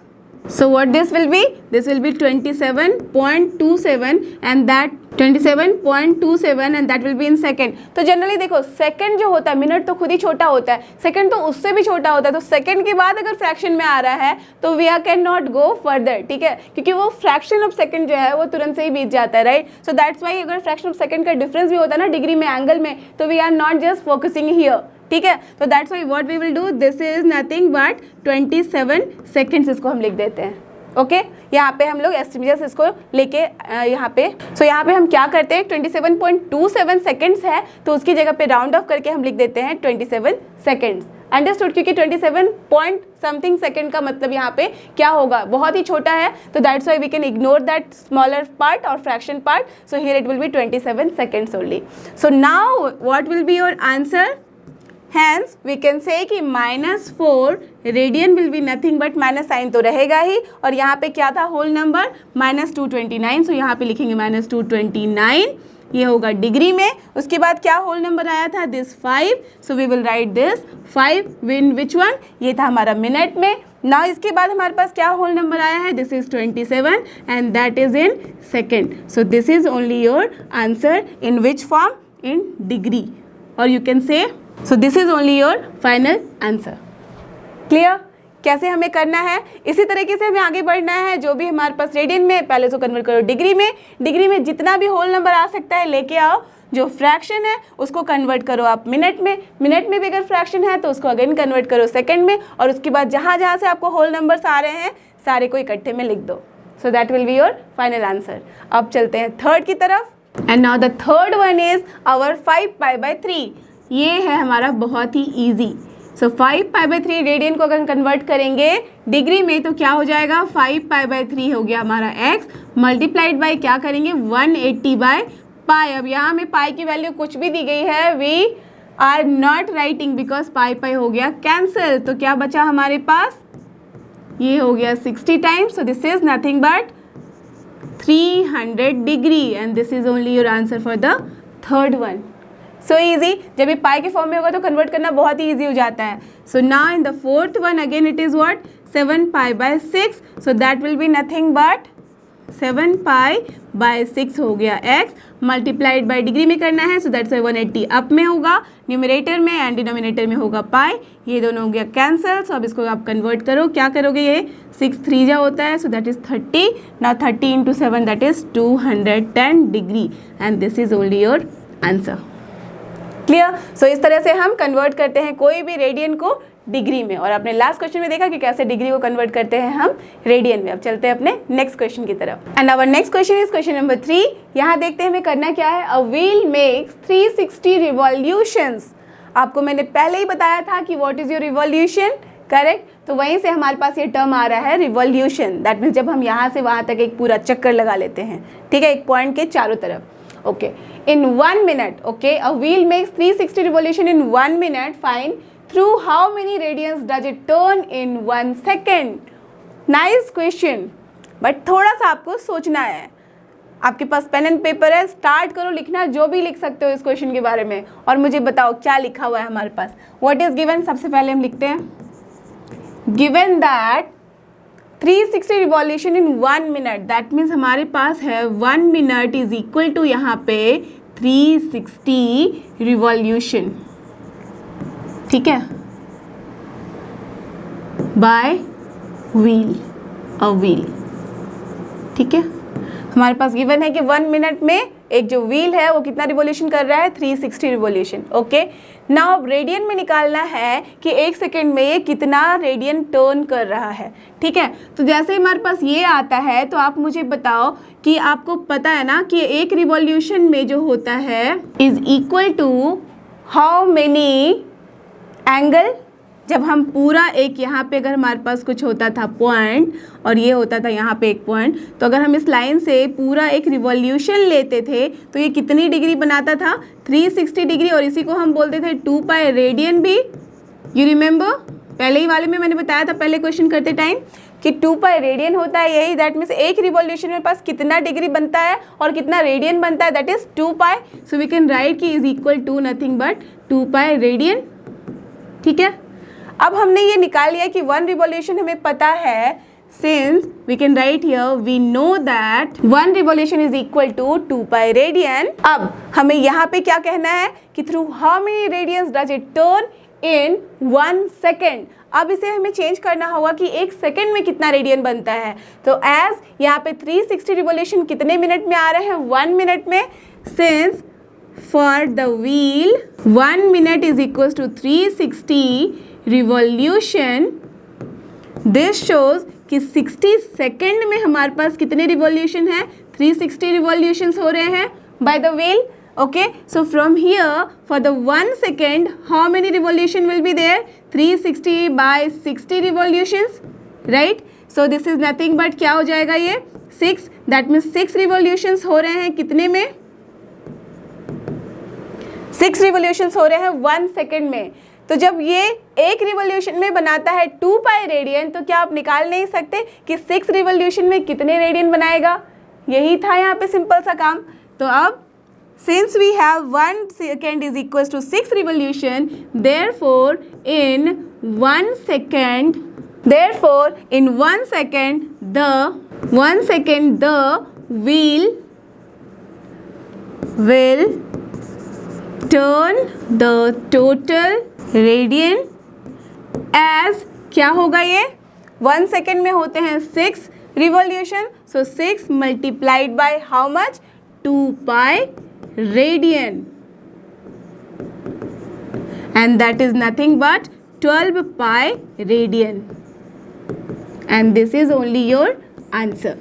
So what this will be? This will be 27.27 and that 27.27 and that will be in second. तो जनरली देखो सेकंड जो होता है, मिनट तो खुद ही छोटा होता है, सेकंड तो उससे भी छोटा होता है. तो सेकंड के बाद अगर फ्रैक्शन में आ रहा है तो we are can not go further. ठीक है, क्योंकि वो फ्रैक्शन ऑफ सेकंड जो है वो तुरंत से ही बीत जाता है, राइट? सो दैट्स वाई अगर फ्रैक्शन ऑफ सेकंड का डिफरेंस भी होता है ना डिग्री में, एंगल में, तो we are not just focusing here. ठीक है, तो that's why what we will do, this is nothing but 27 seconds. इसको हम लिख देते हैं. ओके, यहाँ पे हम लोग एस्टिमेट इसको लेके यहाँ पे यहाँ पे हम क्या करते हैं? 27.27 सेकेंड्स है तो उसकी जगह पे राउंड ऑफ करके हम लिख देते हैं 27 सेकेंड्स. अंडरस्टूड? क्योंकि 27 पॉइंट समथिंग सेकेंड का मतलब यहाँ पे क्या होगा? बहुत ही छोटा है. तो that's why we can ignore that smaller part और fraction part. So here it will be 27 seconds only. So now what will be your answer? Hence we can say कि -4 radian will be nothing but minus sign तो रहेगा ही, और यहाँ पे क्या था होल नंबर -229, सो यहाँ पे लिखेंगे -229, ये होगा डिग्री में। उसके बाद क्या होल नंबर आया था this 5, so we will write this 5 in which one, ये था हमारा मिनट में। ना इसके बाद हमारे पास क्या होल नंबर आया है, this is 27 and that is in second, so this is only your answer in which form, in degree, और you can say so this is only your final answer. Clear कैसे हमें करना है, इसी तरीके से हमें आगे बढ़ना है। जो भी हमारे पास रेडियन में, पहले उसको कन्वर्ट करो डिग्री में, डिग्री में जितना भी होल नंबर आ सकता है लेके आओ, जो फ्रैक्शन है उसको कन्वर्ट करो आप मिनट में, मिनट में भी अगर फ्रैक्शन है तो उसको अगेन कन्वर्ट करो सेकंड में, और उसके बाद जहाँ जहाँ से आपको होल नंबर्स आ रहे हैं सारे को इकट्ठे में लिख दो, so that will be your final answer. अब चलते हैं थर्ड की तरफ, and now the third one is our 5π/3। ये है हमारा बहुत ही ईजी। सो 5π/3 रेडियन को अगर कन्वर्ट करेंगे डिग्री में तो क्या हो जाएगा, 5π/3 हो गया हमारा x, मल्टीप्लाइड बाय क्या करेंगे 180/π। अब यहाँ में पाई की वैल्यू कुछ भी दी गई है, we are not writing because pi हो गया कैंसिल, तो क्या बचा हमारे पास, ये हो गया 60 times, so this is nothing but 300 degree, and this is only your answer for the third one. So easy, जब ये पाई के फॉर्म में होगा तो कन्वर्ट करना बहुत ही ईजी हो जाता है। So now in the fourth one again it is what 7π/6, so that will be nothing but 7π/6 हो गया x, मल्टीप्लाइड बाय डिग्री में करना है, सो दैट्स 180 अप में होगा न्यूमरेटर में एंड डिनोमिनेटर में होगा पाई, ये दोनों हो गया कैंसिल। सो अब इसको आप कन्वर्ट करो, क्या करोगे, ये 6 3 जा होता है, so that is 30, now 30 × 7 that is 210 degree, and this is only your answer. Clear, so इस तरह से हम कन्वर्ट करते हैं कोई भी रेडियन को डिग्री में, और आपने लास्ट क्वेश्चन में देखा कि कैसे डिग्री को कन्वर्ट करते हैं हम रेडियन में। अब चलते हैं अपने नेक्स्ट क्वेश्चन की तरफ, and our next question is question number 3। यहाँ देखते हैं हमें करना क्या है, अ व्हील मेक्स 360 रिवॉल्यूशंस। आपको मैंने पहले ही बताया था कि what is your revolution, correct, तो वहीं से हमारे पास ये टर्म आ रहा है रिवॉल्यूशन, दैट मीन्स जब हम यहाँ से वहाँ तक एक पूरा चक्कर लगा लेते हैं, ठीक है, एक पॉइंट के चारों तरफ। Okay, in 1 minute, okay, a wheel makes 360 revolution in 1 minute. Find through how many radians does it turn in 1 second? Nice question, but थोड़ा सा आपको सोचना है। आपके पास पेन एंड पेपर है, स्टार्ट करो लिखना, जो भी लिख सकते हो इस क्वेश्चन के बारे में, और मुझे बताओ क्या लिखा हुआ है हमारे पास। What is given? सबसे पहले हम लिखते हैं, given that 360 revolution in 1 minute, that means हमारे पास है 1 मिनट इज इक्वल टू यहाँ पे 360 रिवॉल्यूशन, ठीक है, बाय व्हील, अ व्हील, ठीक है। हमारे पास गिवन है कि 1 मिनट में एक जो व्हील है वो कितना रिवॉल्यूशन कर रहा है, 360 रिवॉल्यूशन, ओके। नाउ अब रेडियन में निकालना है कि 1 सेकेंड में ये कितना रेडियन टर्न कर रहा है, ठीक है। तो जैसे ही हमारे पास ये आता है तो आप मुझे बताओ कि आपको पता है ना कि एक रिवॉल्यूशन में जो होता है is equal to how many angle. जब हम पूरा एक यहाँ पे अगर हमारे पास कुछ होता था पॉइंट और ये होता था यहाँ पे एक पॉइंट, तो अगर हम इस लाइन से पूरा एक रिवॉल्यूशन लेते थे तो ये कितनी डिग्री बनाता था, 360 डिग्री, और इसी को हम बोलते थे 2π रेडियन भी। यू रिमेंबर, पहले ही वाले में मैंने बताया था पहले क्वेश्चन करते टाइम कि 2π रेडियन होता है यही, दैट मीन्स एक रिवॉल्यूशन में पास कितना डिग्री बनता है और कितना रेडियन बनता है, that is 2π। So we can write कि is equal to nothing but 2π radian, ठीक है। अब हमने ये निकाल लिया कि 1 रिवॉल्यूशन हमें पता है, since we can write here we know that 1 revolution is equal to 2π radian. अब हमें यहाँ पे क्या कहना है कि through how many radians does it turn in 1 second. अब इसे हमें चेंज करना होगा कि 1 सेकेंड में कितना रेडियन बनता है। तो एज यहाँ पे 360 रिवॉल्यूशन कितने मिनट में आ रहे हैं, 1 मिनट में, since for the wheel 1 minute is equal to 360 revolution, this shows कि 60 सेकेंड में हमारे पास कितने रिवॉल्यूशन है, 360 रिवॉल्यूशंस हो रहे हैं by the wheel, okay. So from here for the 1 second how many revolution will be there, 360 by 60 revolutions, right. So this is nothing but क्या हो जाएगा ये 6, दैट मीन्स 6 रिवॉल्यूशंस हो रहे हैं कितने में, 6 रिवॉल्यूशंस हो रहे हैं 1 सेकेंड में। तो जब ये एक रिवॉल्यूशन में बनाता है 2 पाई रेडियन, तो क्या आप निकाल नहीं सकते कि 6 रिवॉल्यूशन में कितने रेडियन बनाएगा? यही था यहाँ पे सिंपल सा काम। तो अब since we have 1 second is equals to 6 revolution, therefore in 1 second the wheel will turn the total radian as, क्या होगा ये? 1 सेकेंड में होते हैं 6 revolution, so 6 multiplied by how much? 2 pi radian, and that is nothing but 12 pi radian, and this is only your answer.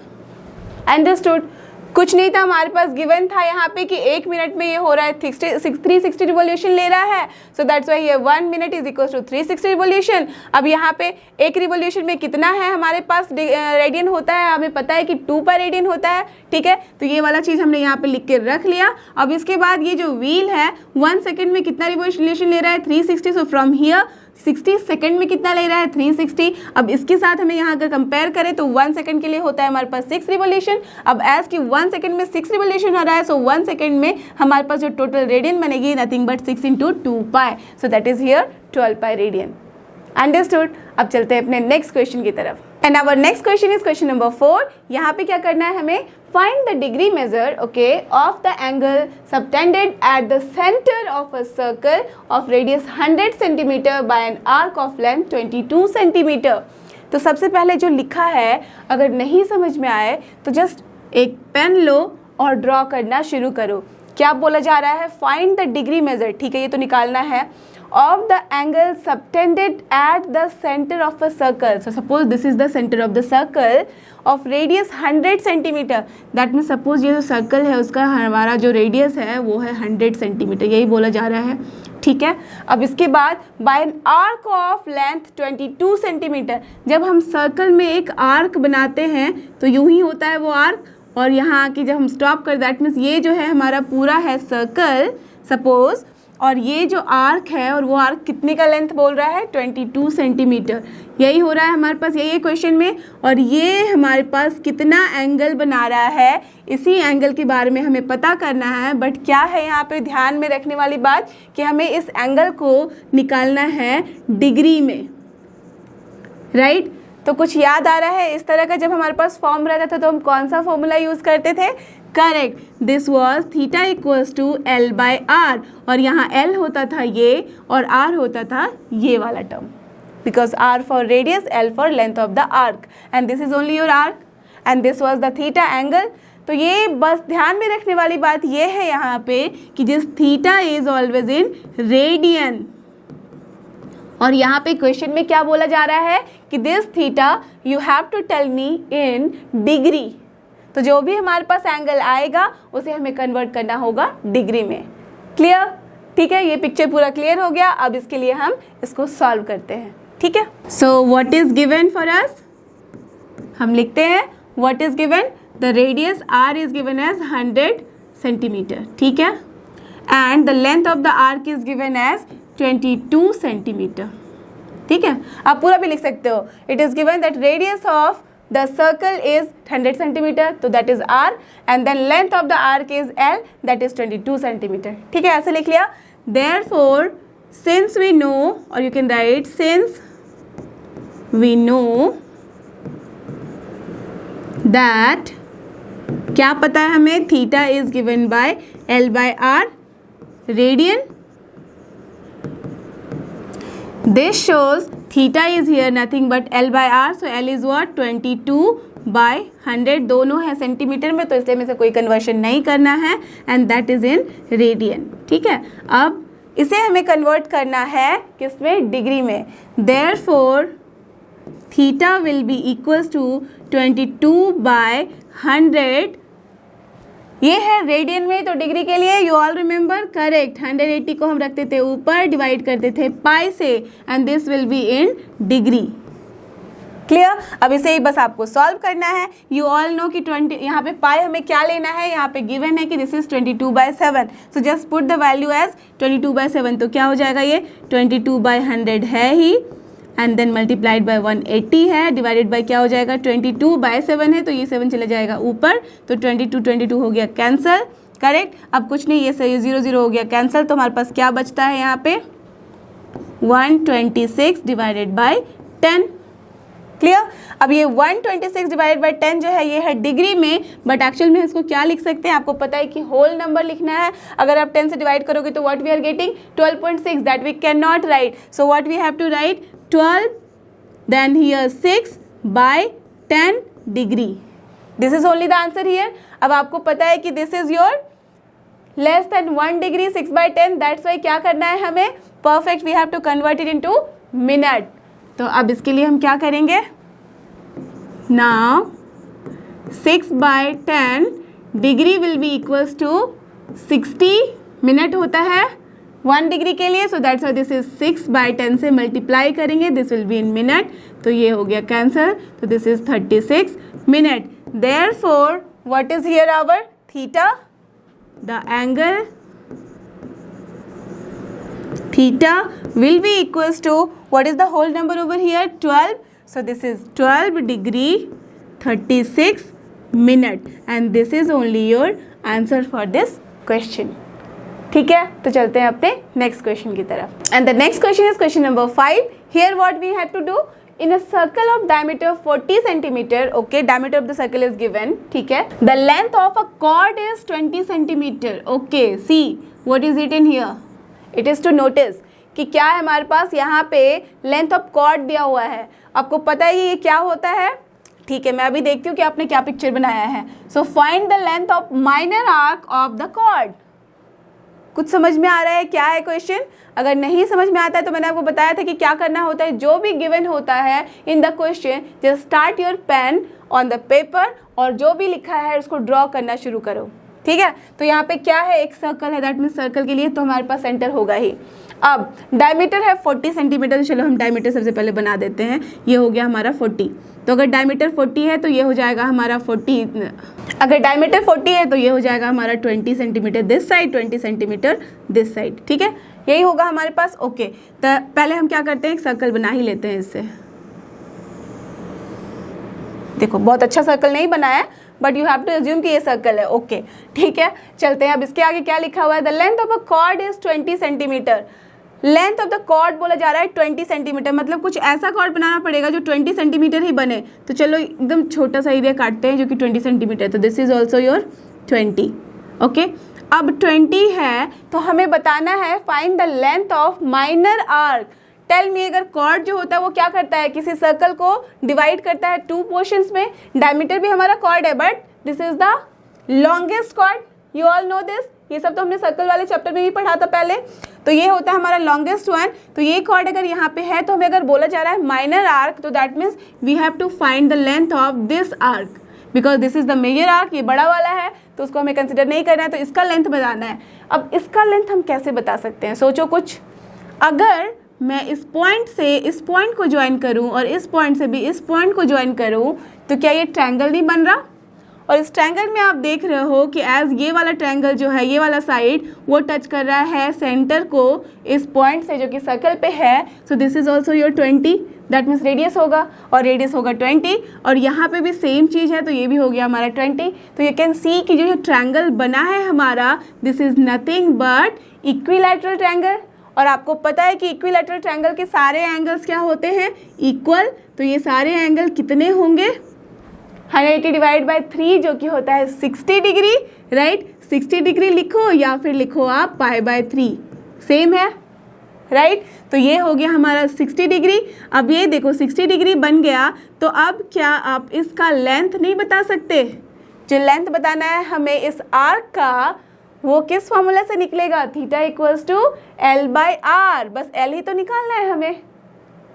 Understood? कुछ नहीं था, हमारे पास गिवन था यहाँ पे कि 1 मिनट में ये हो रहा है 360 रिवॉल्यूशन ले रहा है, सो दैट्स वाई ये 1 minute is equal to 360 revolution. अब यहाँ पे एक रिवॉल्यूशन में कितना है हमारे पास रेडियन होता है, हमें पता है कि 2 पर रेडियन होता है, ठीक है। तो ये वाला चीज़ हमने यहाँ पे लिख के रख लिया। अब इसके बाद ये जो व्हील है 1 सेकेंड में कितना रिवॉल्यूशन ले रहा है? 360, सो फ्रॉम हियर 60 सेकेंड में कितना ले रहा है? 360। अब इसके साथ हमें यहाँ अगर कंपेयर करें तो 1 सेकेंड के लिए होता है हमारे पास 6 रिवॉल्यूशन। अब एज कि 1 सेकेंड में 6 रिवॉल्यूशन हो रहा है, सो 1 सेकेंड में हमारे पास जो टोटल रेडियन बनेगी nothing but 6 into 2 pi, so that is here 12 pi radian. Understood? अब चलते हैं अपने नेक्स्ट क्वेश्चन की तरफ, and our next question is question number 4। यहाँ पे क्या करना है हमें? Find the degree measure, okay, of the angle subtended at the center of a circle of radius 100 centimeter by an arc of length 22 centimeter। तो सबसे पहले जो लिखा है, अगर नहीं समझ में आए तो जस्ट एक पेन लो और ड्रॉ करना शुरू करो। क्या बोला जा रहा है? फाइंड द डिग्री मेजर, ठीक है, ये तो निकालना है, of the angle subtended at the center of a circle. So suppose this is the center of the circle of radius 100 centimeter. That means suppose ये जो सर्कल है उसका हमारा जो रेडियस है वो है 100 सेंटीमीटर, यही बोला जा रहा है, ठीक है। अब इसके बाद by an arc of length 22 centimetre, जब हम सर्कल में एक आर्क बनाते हैं तो यूं ही होता है वो आर्क, और यहाँ आके जब हम स्टॉप कर, दैट मीन्स ये जो है हमारा पूरा है सर्कल सपोज, और ये जो आर्क है और वो आर्क कितने का लेंथ बोल रहा है? 22 सेंटीमीटर। यही हो रहा है हमारे पास, यही है क्वेश्चन में, और ये हमारे पास कितना एंगल बना रहा है, इसी एंगल के बारे में हमें पता करना है। बट क्या है यहाँ पे ध्यान में रखने वाली बात कि हमें इस एंगल को निकालना है डिग्री में, राइट? तो कुछ याद आ रहा है इस तरह का? जब हमारे पास फॉर्म रहता था तो हम कौन सा फॉर्मूला यूज़ करते थे? Correct, this was theta equals to L by R, और यहाँ एल होता था ये और आर होता था ये वाला term, because R for radius, L for length of the arc, and this is only your arc, and this was the theta angle. तो ये बस ध्यान में रखने वाली बात ये है यहाँ पे कि जिस theta is always in radian, और यहाँ पे क्वेश्चन में क्या बोला जा रहा है कि this theta you have to tell me in degree. तो जो भी हमारे पास एंगल आएगा उसे हमें कन्वर्ट करना होगा डिग्री में। क्लियर? ठीक है, ये पिक्चर पूरा क्लियर हो गया। अब इसके लिए हम इसको सॉल्व करते हैं, ठीक है। So what is given for us? हम लिखते हैं what is given, the radius R is given as 100 centimetre, ठीक है, and the length of the arc is given as 22 centimetre, ठीक है। आप पूरा भी लिख सकते हो, it is given that radius of the circle is 100 centimeter, so that is r, and then length of the arc is l, that is 22 centimeter, ठीक है, ऐसे लिख लिया। Therefore, since we know, or you can write since we know that, क्या पता है हमें? Theta is given by l by r radian. This shows theta is here nothing but L by R, so L is what? 22 by 100, दोनों है सेंटीमीटर में, तो इसलिए में से कोई कन्वर्शन नहीं करना है, and that is in radian, ठीक है। अब इसे हमें कन्वर्ट करना है किसमें? डिग्री में। Therefore, theta will be equals to 22 by 100, ये है रेडियन में, तो डिग्री के लिए यू ऑल रिमेंबर, करेक्ट, 180 को हम रखते थे ऊपर, डिवाइड करते थे पाई से, and this will be in degree. Clear. अब इसे ही बस आपको सॉल्व करना है। यू ऑल नो कि 20 यहाँ पे पाई हमें क्या लेना है, यहाँ पे गिवन है कि this is 22/7, so just put the value as 22/7। तो क्या हो जाएगा, ये 22/100 है ही, एंड देन मल्टीप्लाइड बाय 180 है, डिवाइडेड बाय क्या हो जाएगा 22/7 है, तो ये 7 चला जाएगा ऊपर, तो 22 हो गया कैंसल, करेक्ट। अब कुछ नहीं, ये सही 0 हो गया कैंसल, तो हमारे पास क्या बचता है यहाँ पे 126 डिवाइडेड बाय 10। क्लियर। अब ये 126 डिवाइडेड बाय 10 जो है ये है डिग्री में, बट एक्चुअल में इसको क्या लिख सकते हैं, आपको पता है कि होल नंबर लिखना है। अगर आप 10 से डिवाइड करोगे तो what we are getting 12.6, that we can not write, so what we have to write 12 then here 6 by 10 degree, this is only the answer here. अब आपको पता है कि this is your less than 1 degree 6/10, that's why क्या करना है हमें perfect, we have to convert it into minute. तो अब इसके लिए हम क्या करेंगे, now 6/10 degree will be equals to 60 minute होता है 1 डिग्री के लिए, so that's why this is 6/10 से मल्टीप्लाई करेंगे, this will be in minute, तो ये हो गया कैंसल, तो this is 36 minute. Therefore what is here our theta, the angle theta will be equals to what is the whole number over here 12, so this is 12 degree 36 minute and this is only your answer for this question। ठीक है, तो चलते हैं अपने नेक्स्ट क्वेश्चन की तरफ। And the next question is question number 5। Here what we have to do, in a circle of diameter 40 centimeter, okay, diameter of the circle is given, ठीक है, the length of a chord is 20 centimeter, okay, see what is it in here, it is to notice कि क्या है हमारे पास यहाँ पे लेंथ ऑफ कॉर्ड दिया हुआ है। आपको पता है ये क्या होता है, ठीक है, मैं अभी देखती हूँ कि आपने क्या पिक्चर बनाया है। So find the length of minor arc of the chord. कुछ समझ में आ रहा है क्या है क्वेश्चन? अगर नहीं समझ में आता है तो मैंने आपको बताया था कि क्या करना होता है, जो भी गिवन होता है in the question just start your pain on the paper और जो भी लिखा है उसको ड्रॉ करना शुरू करो, ठीक है। तो यहाँ पे क्या है, एक सर्कल है, दैट मीन सर्कल के लिए तो हमारे पास सेंटर होगा ही। अब डायमीटर है 40 सेंटीमीटर, तो चलो हम डायमीटर सबसे पहले बना देते हैं, ये हो गया हमारा 40। तो अगर डायमीटर 40 है तो ये हो जाएगा हमारा 40, अगर डायमीटर 40 है तो ये हो जाएगा हमारा 20 centimetre this side, 20 centimetre this side, ठीक है, यही होगा हमारे पास। ओके, तो पहले हम क्या करते हैं, एक सर्कल बना ही लेते हैं इससे। देखो बहुत अच्छा सर्कल नहीं बनाया है, but you have to assume कि ये सर्कल है, ओके, ठीक है। चलते हैं, अब इसके आगे क्या लिखा हुआ है, the length of a chord is 20 centimetre. Length of the chord बोला जा रहा है 20 सेंटीमीटर, मतलब कुछ ऐसा कॉर्ड बनाना पड़ेगा जो 20 सेंटीमीटर ही बने। तो चलो एकदम छोटा सा एरिया काटते हैं जो कि 20 सेंटीमीटर, तो this is also your 20, okay. अब 20 है तो हमें बताना है find the length of minor arc. Tell me, अगर कॉर्ड जो होता है वो क्या करता है, किसी सर्कल को डिवाइड करता है 2 पोर्शंस में। डायमीटर भी हमारा कॉर्ड है, but this is the longest chord, you all no this, ये सब तो हमने सर्कल वाले चैप्टर में भी पढ़ा था पहले। तो ये होता है हमारा लॉन्गेस्ट वन। तो ये कॉर्ड अगर यहाँ पे है तो हमें अगर बोला जा रहा है माइनर आर्क, तो that means we have to find the length of this arc, because this is the major arc, ये बड़ा वाला है तो उसको हमें कंसिडर नहीं करना है, तो इसका लेंथ बताना है। अब इसका लेंथ हम कैसे बता सकते हैं, सोचो कुछ। अगर मैं इस पॉइंट से इस पॉइंट को ज्वाइन करूं और इस पॉइंट से भी इस पॉइंट को ज्वाइन करूं, तो क्या ये ट्रायंगल नहीं बन रहा? और इस ट्रायंगल में आप देख रहे हो कि एज ये वाला ट्रायंगल जो है, ये वाला साइड वो टच कर रहा है सेंटर को इस पॉइंट से जो कि सर्कल पे है। So this is also your 20, that means radius होगा, और रेडियस होगा 20, और यहाँ पे भी सेम चीज़ है, तो ये भी हो गया हमारा 20। तो यू कैन सी कि जो ट्रायंगल बना है हमारा, this is nothing but equilateral triangle. और आपको पता है कि इक्विलैटरल ट्रायंगल के सारे एंगल्स क्या होते हैं, इक्वल। तो ये सारे एंगल कितने होंगे, 180 डिवाइड बाय 3 जो कि होता है 60 डिग्री, राइट। 60 डिग्री लिखो या फिर लिखो आप π/3, सेम है, राइट। तो ये हो गया हमारा 60 डिग्री। अब ये देखो 60 डिग्री बन गया, तो अब क्या आप इसका लेंथ नहीं बता सकते? जो लेंथ बताना है हमें इस आर्क का, वो किस फॉर्मूला से निकलेगा, थीटा इक्वल्स टू L/R, बस L ही तो निकालना है हमें।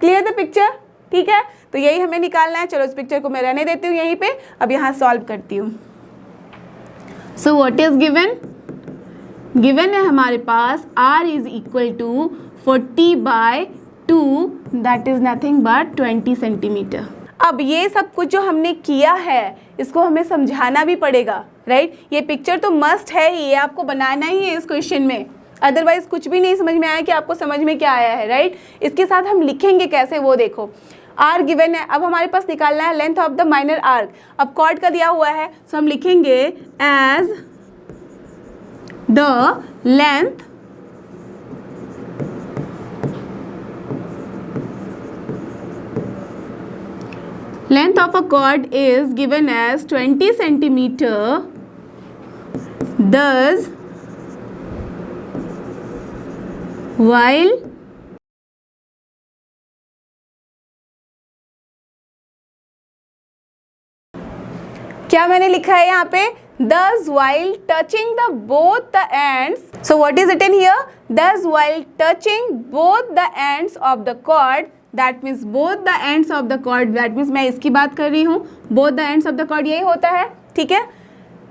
क्लियर द पिक्चर, ठीक है। तो यही हमें निकालना है। चलो इस पिक्चर को मैं रहने देती हूँ यहीं पे, अब यहाँ सॉल्व करती हूँ। So what is given, given है हमारे पास R is equal to 40/2, that is nothing but 20 centimetre. अब ये सब कुछ जो हमने किया है इसको हमें समझाना भी पड़ेगा, राइट। ये पिक्चर तो मस्ट है ही, ये आपको बनाना ही है इस क्वेश्चन में, अदरवाइज कुछ भी नहीं समझ में आया कि आपको समझ में क्या आया है, राइट। इसके साथ हम लिखेंगे कैसे वो देखो। आर्क गिवन है, अब हमारे पास निकालना है length of the minor arc. अब कॉर्ड का दिया हुआ है तो हम लिखेंगे as the length of a chord is given as 20 centimeter, thus while क्या मैंने लिखा है यहाँ पे, thus while touching the both the ends, so what is written here, thus while touching both the ends of the chord, that means both the ends of the chord, that means मैं इसकी बात कर रही हूँ, both the ends of the chord यही होता है, ठीक है।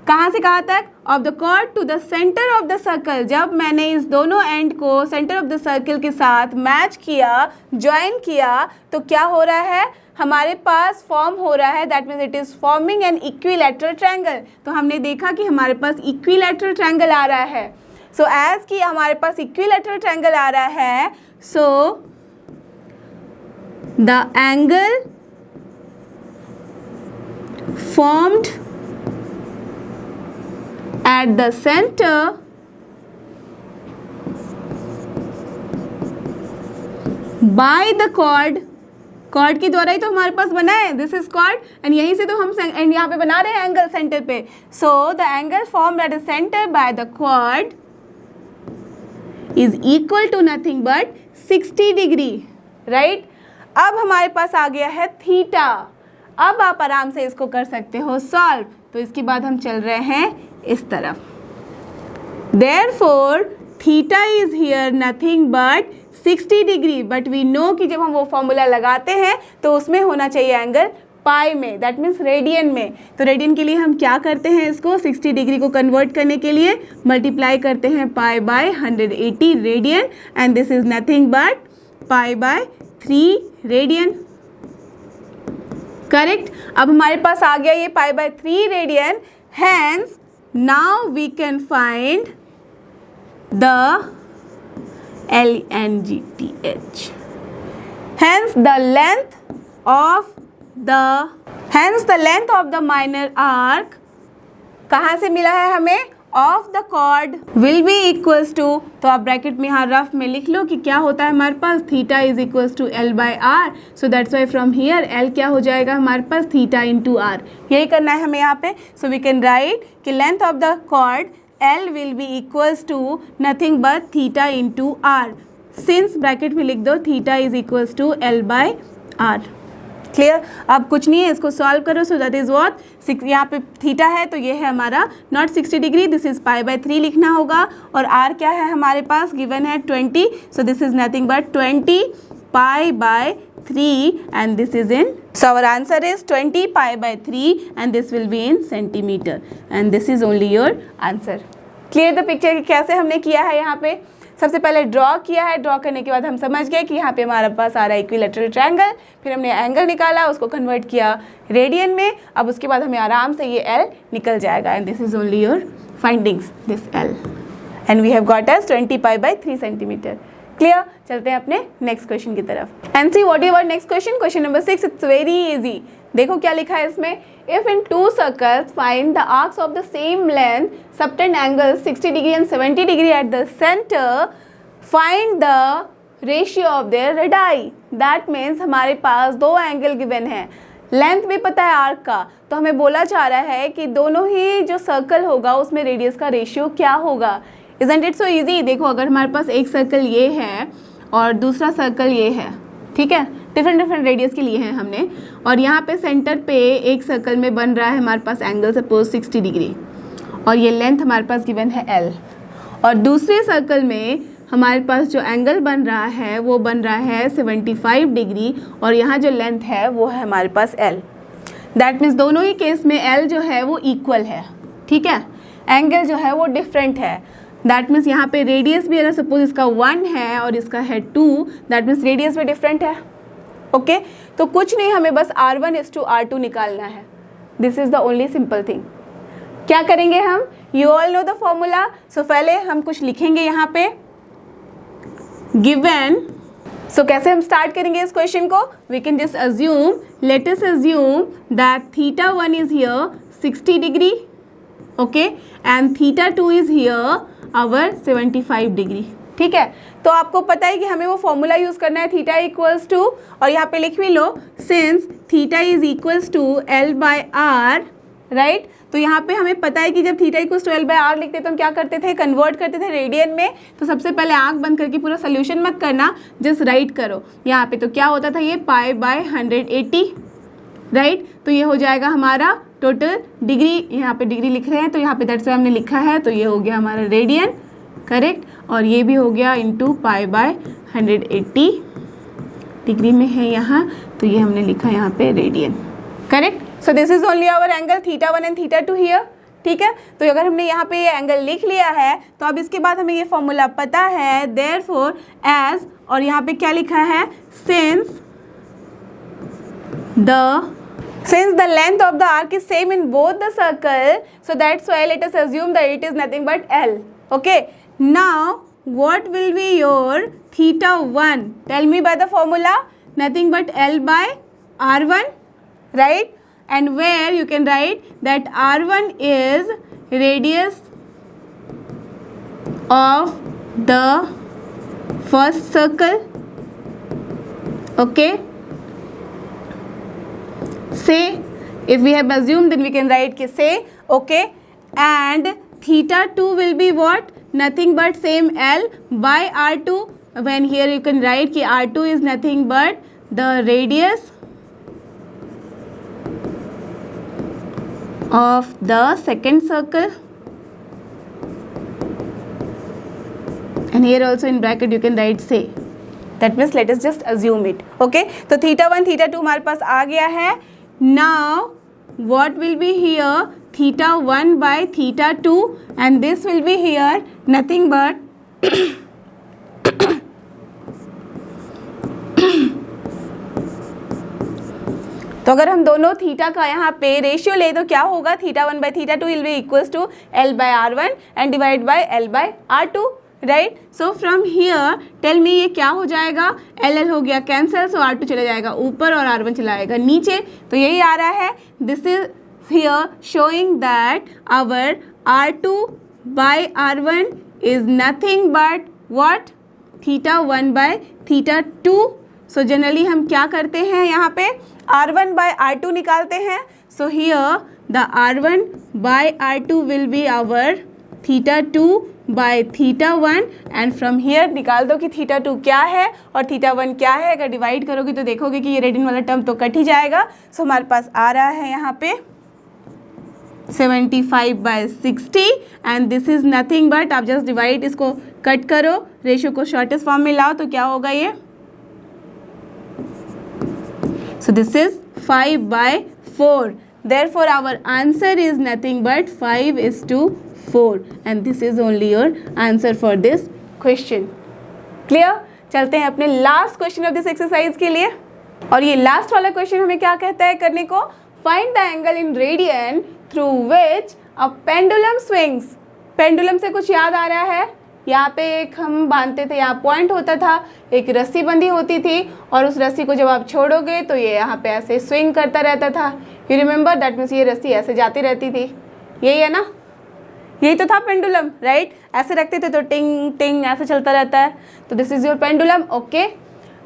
कहाँ से कहाँ तक, of the chord to the center of the circle, जब मैंने इस दोनों एंड को सेंटर ऑफ द सर्कल के साथ मैच किया, ज्वाइन किया, तो क्या हो रहा है, हमारे पास फॉर्म हो रहा है, that means it is forming an equilateral triangle. तो हमने देखा कि हमारे पास इक्विलैटरल ट्रायंगल आ रहा है, सो एज कि हमारे पास इक्विलैटरल ट्रायंगल आ रहा है, सो the angle formed at the center by the chord, cord के द्वारा ही तो हमारे पास बना है, दिस इज कॉर्ड एंड यहीं से तो हम एंड यहाँ पे बना रहे हैं एंगल सेंटर पे, so the angle formed at the centre by the chord is equal to nothing but 60 degree, right. अब हमारे पास आ गया है थीटा, अब आप आराम से इसको कर सकते हो सॉल्व। तो इसके बाद हम चल रहे हैं इस तरफ, therefore theta is here nothing but 60 degree, but we know कि जब हम वो फॉर्मूला लगाते हैं तो उसमें होना चाहिए एंगल पाई में, दैट मीन्स रेडियन में। तो रेडियन के लिए हम क्या करते हैं, इसको 60 डिग्री को कन्वर्ट करने के लिए मल्टीप्लाई करते हैं pi by 180 radian, and this is nothing but pi by 3 radian, correct. अब हमारे पास आ गया ये pi by 3 radian, hence now we can find the LNGTH. Hence the length of the minor arc कहाँ से मिला है हमें, of the chord will be equals to, तो आप ब्रैकेट में यहाँ रफ में लिख लो कि क्या होता है हमारे पास, theta is equals to L by R, so that's why from here L क्या हो जाएगा हमारे पास, थीटा इंटू R। यही करना है हमें यहाँ पे, सो वी कैन राइट कि length of the chord L will be equals to nothing but theta into R, since bracket में लिख दो theta is equals to L by R, clear. अब कुछ नहीं है, इसको सॉल्व करो, सो दैट इज व्हाट, यहाँ पे थीटा है तो ये है हमारा not 60 degree, this is pi by 3 लिखना होगा, और R क्या है हमारे पास, गिवन है 20, सो this is nothing but 20 pi by 3 and this is in, so our answer is 20 pi by 3 and this will be in centimeter and this is only your answer. Clear the picture कि कैसे हमने किया है, यहाँ पे सबसे पहले ड्रॉ किया है, ड्रॉ करने के बाद हम समझ गए कि यहाँ पे हमारे पास आ रहा है इक्विलैटरल ट्रायंगल, फिर हमने एंगल निकाला, उसको कन्वर्ट किया रेडियन में, अब उसके बाद हमें आराम से ये L निकल जाएगा and this is only your findings, this L and we have got as 20 pi by 3 centimetre. Clear, चलते हैं अपने नेक्स्ट क्वेश्चन की तरफ and see what your next question, question number 6, it's very easy. देखो क्या लिखा है इसमें, if in 2 circles find the arcs of the same length, subtend angles 60 degree and 70 degree at the centre, find the ratio of their radii. That means हमारे पास 2 एंगल गिवन है, लेंथ भी पता है आर्क का, तो हमें बोला जा रहा है कि दोनों ही जो सर्कल होगा उसमें रेडियस का रेशियो क्या होगा। Isn't it so easy? देखो अगर हमारे पास एक सर्कल ये है और दूसरा सर्कल ये है, ठीक है, डिफरेंट रेडियस के लिए हैं हमने, और यहाँ पे सेंटर पे एक सर्कल में बन रहा है हमारे पास एंगल सपोज 60 डिग्री और ये लेंथ हमारे पास गिवन है L, और दूसरे सर्कल में हमारे पास जो एंगल बन रहा है वो बन रहा है 75 डिग्री और यहाँ जो लेंथ है वो है हमारे पास L। दैट मीन्स दोनों ही केस में L जो है वो इक्वल है, ठीक है, एंगल जो है वो डिफरेंट है। दैट मीन्स यहाँ पे रेडियस भी अगर सपोज इसका 1 है और इसका है 2, दैट मीन्स रेडियस भी डिफरेंट है, ओके तो कुछ नहीं, हमें बस R1:R2 निकालना है। This is the only simple thing. क्या करेंगे हम, you all know the formula. So पहले हम कुछ लिखेंगे यहाँ पे गिवन। सो कैसे हम स्टार्ट करेंगे इस क्वेश्चन को, we can just assume, let us assume that θ1 is here 60 degree, okay, and θ2 is here our 75 degree. ठीक है, तो आपको पता है कि हमें वो फॉर्मूला यूज करना है थीटा इक्वल्स टू, और यहाँ पे लिख भी लो, since theta is equals to L/R, right. तो यहाँ पे हमें पता है कि जब थीटा इक्वल्स टू L/R लिखते तो हम क्या करते थे, कन्वर्ट करते थे रेडियन में। तो सबसे पहले आंख बंद करके पूरा सोल्यूशन मत करना, जस्ट राइट करो यहाँ पे। तो क्या होता था, ये π/180, राइट। तो ये हो जाएगा हमारा टोटल डिग्री, यहाँ पे डिग्री लिख रहे हैं तो यहाँ पे दैट्स वाई हमने लिखा है, तो ये हो गया हमारा रेडियन, करेक्ट। और ये भी हो गया इंटू π/180 डिग्री में है यहाँ, तो ये हमने लिखा यहाँ पे radian, correct. So this is only our angle θ1 and θ2 here. ठीक है, तो अगर हमने यहाँ पे ये एंगल लिख लिया है तो अब इसके बाद हमें ये फॉर्मूला पता है, देयरफॉर एज, और यहाँ पे क्या लिखा है, since the length of the arc is same in both the circle, so that's why let us assume that it is nothing but L. Okay, now what will be your θ1? Tell me by the formula, nothing but L/R1, right? And where you can write that R1 is radius of the first circle, okay. Say, if we have assumed, then we can write कि say, okay, and θ2 will be what, nothing but same L/R2, when here you can write कि R2 is nothing but the radius of the second circle, and here also in bracket you can write say. That means let us just assume it, okay. तो θ1 θ2 हमारे पास आ गया है। Now what will be here, θ1/θ2, and this will be here nothing but तो अगर हम दोनों थीटा का यहाँ पे रेशियो ले तो क्या होगा, θ1/θ2 will be equals to L/R1 and divide by L/R2, right. So from here tell me ये क्या हो जाएगा, L हो गया कैंसिल, सो R2 चला जाएगा ऊपर और R1 चला जाएगा नीचे, तो यही आ रहा है। This is here showing that our R2/R1 is nothing but what, θ1/θ2। So generally हम क्या करते हैं, यहाँ पे R1/R2 निकालते हैं। So here the R1/R2 will be our θ2/θ1, and from here निकाल दो कि θ2 क्या है और θ1 क्या है। अगर डिवाइड करोगे तो देखोगे कि ये रेडियन वाला टर्म तो कट ही जाएगा। सो हमारे पास आ रहा है यहाँ पे 75/60, and this is nothing but, आप जस्ट डिवाइड, इसको कट करो, रेशियो को शॉर्टेस्ट फॉर्म में लाओ तो क्या होगा ये, so this is 5/4. Therefore our answer is nothing but 5:4, and this is only your answer for this question. Clear? चलते हैं अपने last question of this exercise के लिए, और ये लास्ट वाला क्वेश्चन हमें क्या कहता है करने को, find the angle in radian through which a pendulum swings. Pendulum से कुछ याद आ रहा है, यहाँ पे एक हम बांधते थे, यहाँ पॉइंट होता था, एक रस्सी बंधी होती थी, और उस रस्सी को जब आप छोड़ोगे तो ये यहाँ पे ऐसे स्विंग करता रहता था। यू रिमेंबर, दैट मीन्स ये रस्सी ऐसे जाती रहती थी, यही है ना, यही तो था पेंडुलम, राइट। ऐसे रखते थे तो टिंग टिंग ऐसे चलता रहता है, तो this is your pendulum, okay.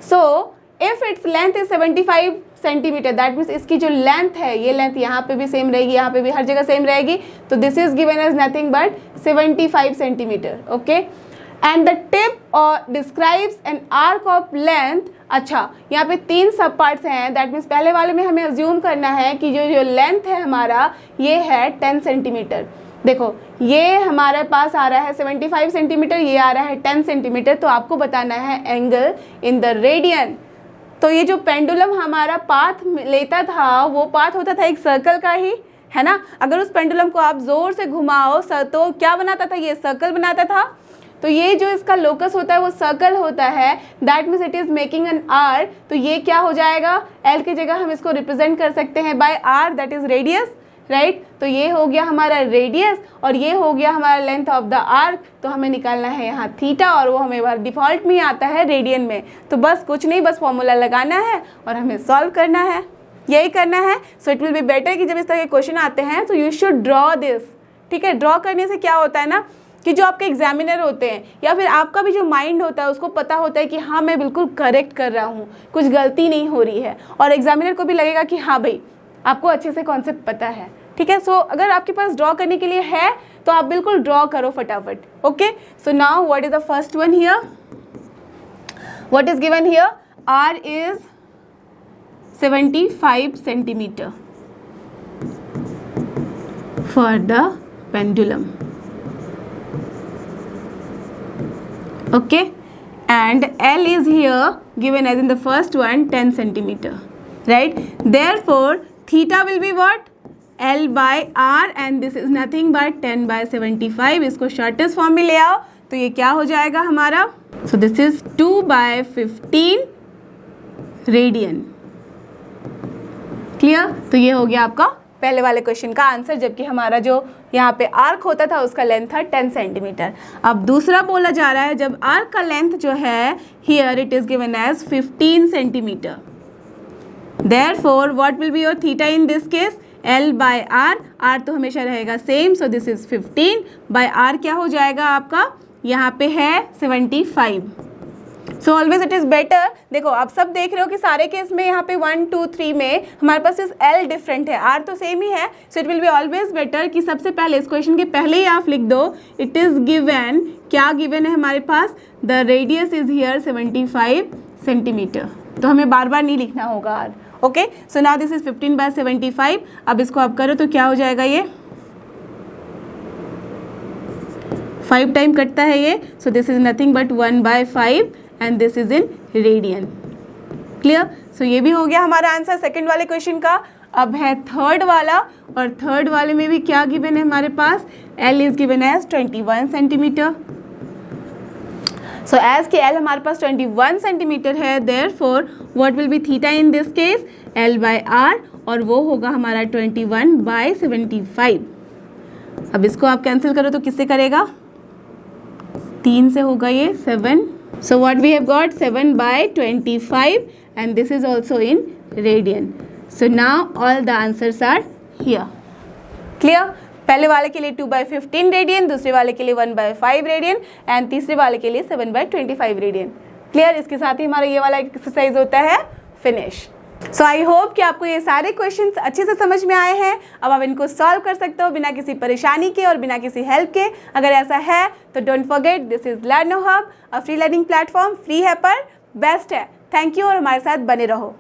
So if its length is 75 centimetre, that means इसकी जो लेंथ है, ये लेंथ यहाँ पे भी सेम रहेगी, यहाँ पे भी, हर जगह सेम रहेगी, तो this is given as nothing but 75 centimetre, okay. And the tip और describes an arc of length. अच्छा, यहाँ पे 3 सब पार्ट्स हैं, दैट मीन्स पहले वाले में हमें अज्यूम करना है कि जो लेंथ है हमारा, ये है 10 सेंटीमीटर। देखो ये हमारे पास आ रहा है 75 सेंटीमीटर, ये आ रहा है 10 सेंटीमीटर, तो आपको बताना है एंगल इन द रेडियन। तो ये जो पेंडुलम हमारा पाथ लेता था, वो पाथ होता था एक सर्कल का ही, है ना। अगर उस पेंडुलम को आप जोर से घुमाओ तो क्या बनाता था, ये सर्कल बनाता था। तो ये जो इसका लोकस होता है वो सर्कल होता है, that means it is making an R. तो ये क्या हो जाएगा, एल की जगह हम इसको रिप्रेजेंट कर सकते हैं by R, that is radius, right. तो ये हो गया हमारा रेडियस और ये हो गया हमारा लेंथ ऑफ द आर्क। तो हमें निकालना है यहाँ थीटा और वो हमें डिफॉल्ट में आता है रेडियन में। तो बस कुछ नहीं, बस फॉर्मूला लगाना है और हमें सॉल्व करना है, यही करना है। So it will be better कि जब इस तरह के क्वेश्चन आते हैं तो यू शुड ड्रॉ दिस, ठीक है। ड्रॉ करने से क्या होता है ना कि जो आपके एग्जामिनर होते हैं या फिर आपका भी जो माइंड होता है उसको पता होता है कि हाँ मैं बिल्कुल करेक्ट कर रहा हूँ, कुछ गलती नहीं हो रही है, और एग्जामिनर को भी लगेगा कि हाँ भाई आपको अच्छे से कॉन्सेप्ट पता है, ठीक है। सो अगर आपके पास ड्रॉ करने के लिए है तो आप बिल्कुल ड्रॉ करो फटाफट, okay. So now what is the first one here, what is given here, R is 75 centimeter for the pendulum, okay, and L is here given as in the first one 10 centimeter, right. Therefore theta will be what, L by R, and this is nothing but 10 by 75। इसको शॉर्टेस्ट फॉर्म में ले आओ तो ये क्या हो जाएगा हमारा, so this is 2 by 15 radian, clear. तो ये हो गया आपका पहले वाले क्वेश्चन का आंसर, जबकि हमारा जो यहाँ पे आर्क होता था उसका लेंथ था 10 सेंटीमीटर। अब दूसरा बोला जा रहा है जब आर्क का लेंथ जो है here it is given as 15 centimetre, therefore what will be your theta in this case, L by R, R तो हमेशा रहेगा same, so this is 15 by R क्या हो जाएगा आपका, यहाँ पे है 75। सो ऑलवेज इट इज़ बेटर, देखो आप सब देख रहे हो कि सारे केस में यहाँ पे 1 2 3 में हमारे पास इस L डिफरेंट है, R तो सेम ही है। So it will be always better कि सबसे पहले इस क्वेश्चन के पहले ही आप लिख दो इट इज़ गिवन, क्या गिवन है हमारे पास, the radius is here 75 centimetre. तो हमें बार बार नहीं लिखना होगा R, okay. So now this is 15 by 75। अब इसको आप करो तो क्या हो जाएगा, ये 5 टाइम कटता है ये, so this is nothing but 1 by 5 and this is in radian, clear. So ये भी हो गया हमारा आंसर सेकंड वाले क्वेश्चन का। अब है थर्ड वाला, और थर्ड वाले में भी क्या गिवन है हमारे पास, L is given as 21 centimetre. So as के L हमारे पास 21 सेंटीमीटर है, therefore what will be theta in this case, L by R, और वो होगा हमारा 21 by 75। अब इसको आप कैंसिल करो तो किससे करेगा, 3 से होगा ये 7। So what we have got, 7 by 25, and this is also in radian. So now all the answers are here. Clear? पहले वाले के लिए 2 by 15 रेडियन, दूसरे वाले के लिए 1 by 5 रेडियन, एंड तीसरे वाले के लिए 7 by 25 रेडियन। क्लियर। इसके साथ ही हमारा ये वाला एक्सरसाइज होता है फिनिश। सो आई होप कि आपको ये सारे क्वेश्चंस अच्छे से समझ में आए हैं। अब आप इनको सॉल्व कर सकते हो बिना किसी परेशानी के और बिना किसी हेल्प के। अगर ऐसा है तो don't forget, this is लर्नो hub, a free learning platform, free है पर बेस्ट है। थैंक यू और हमारे साथ बने रहो।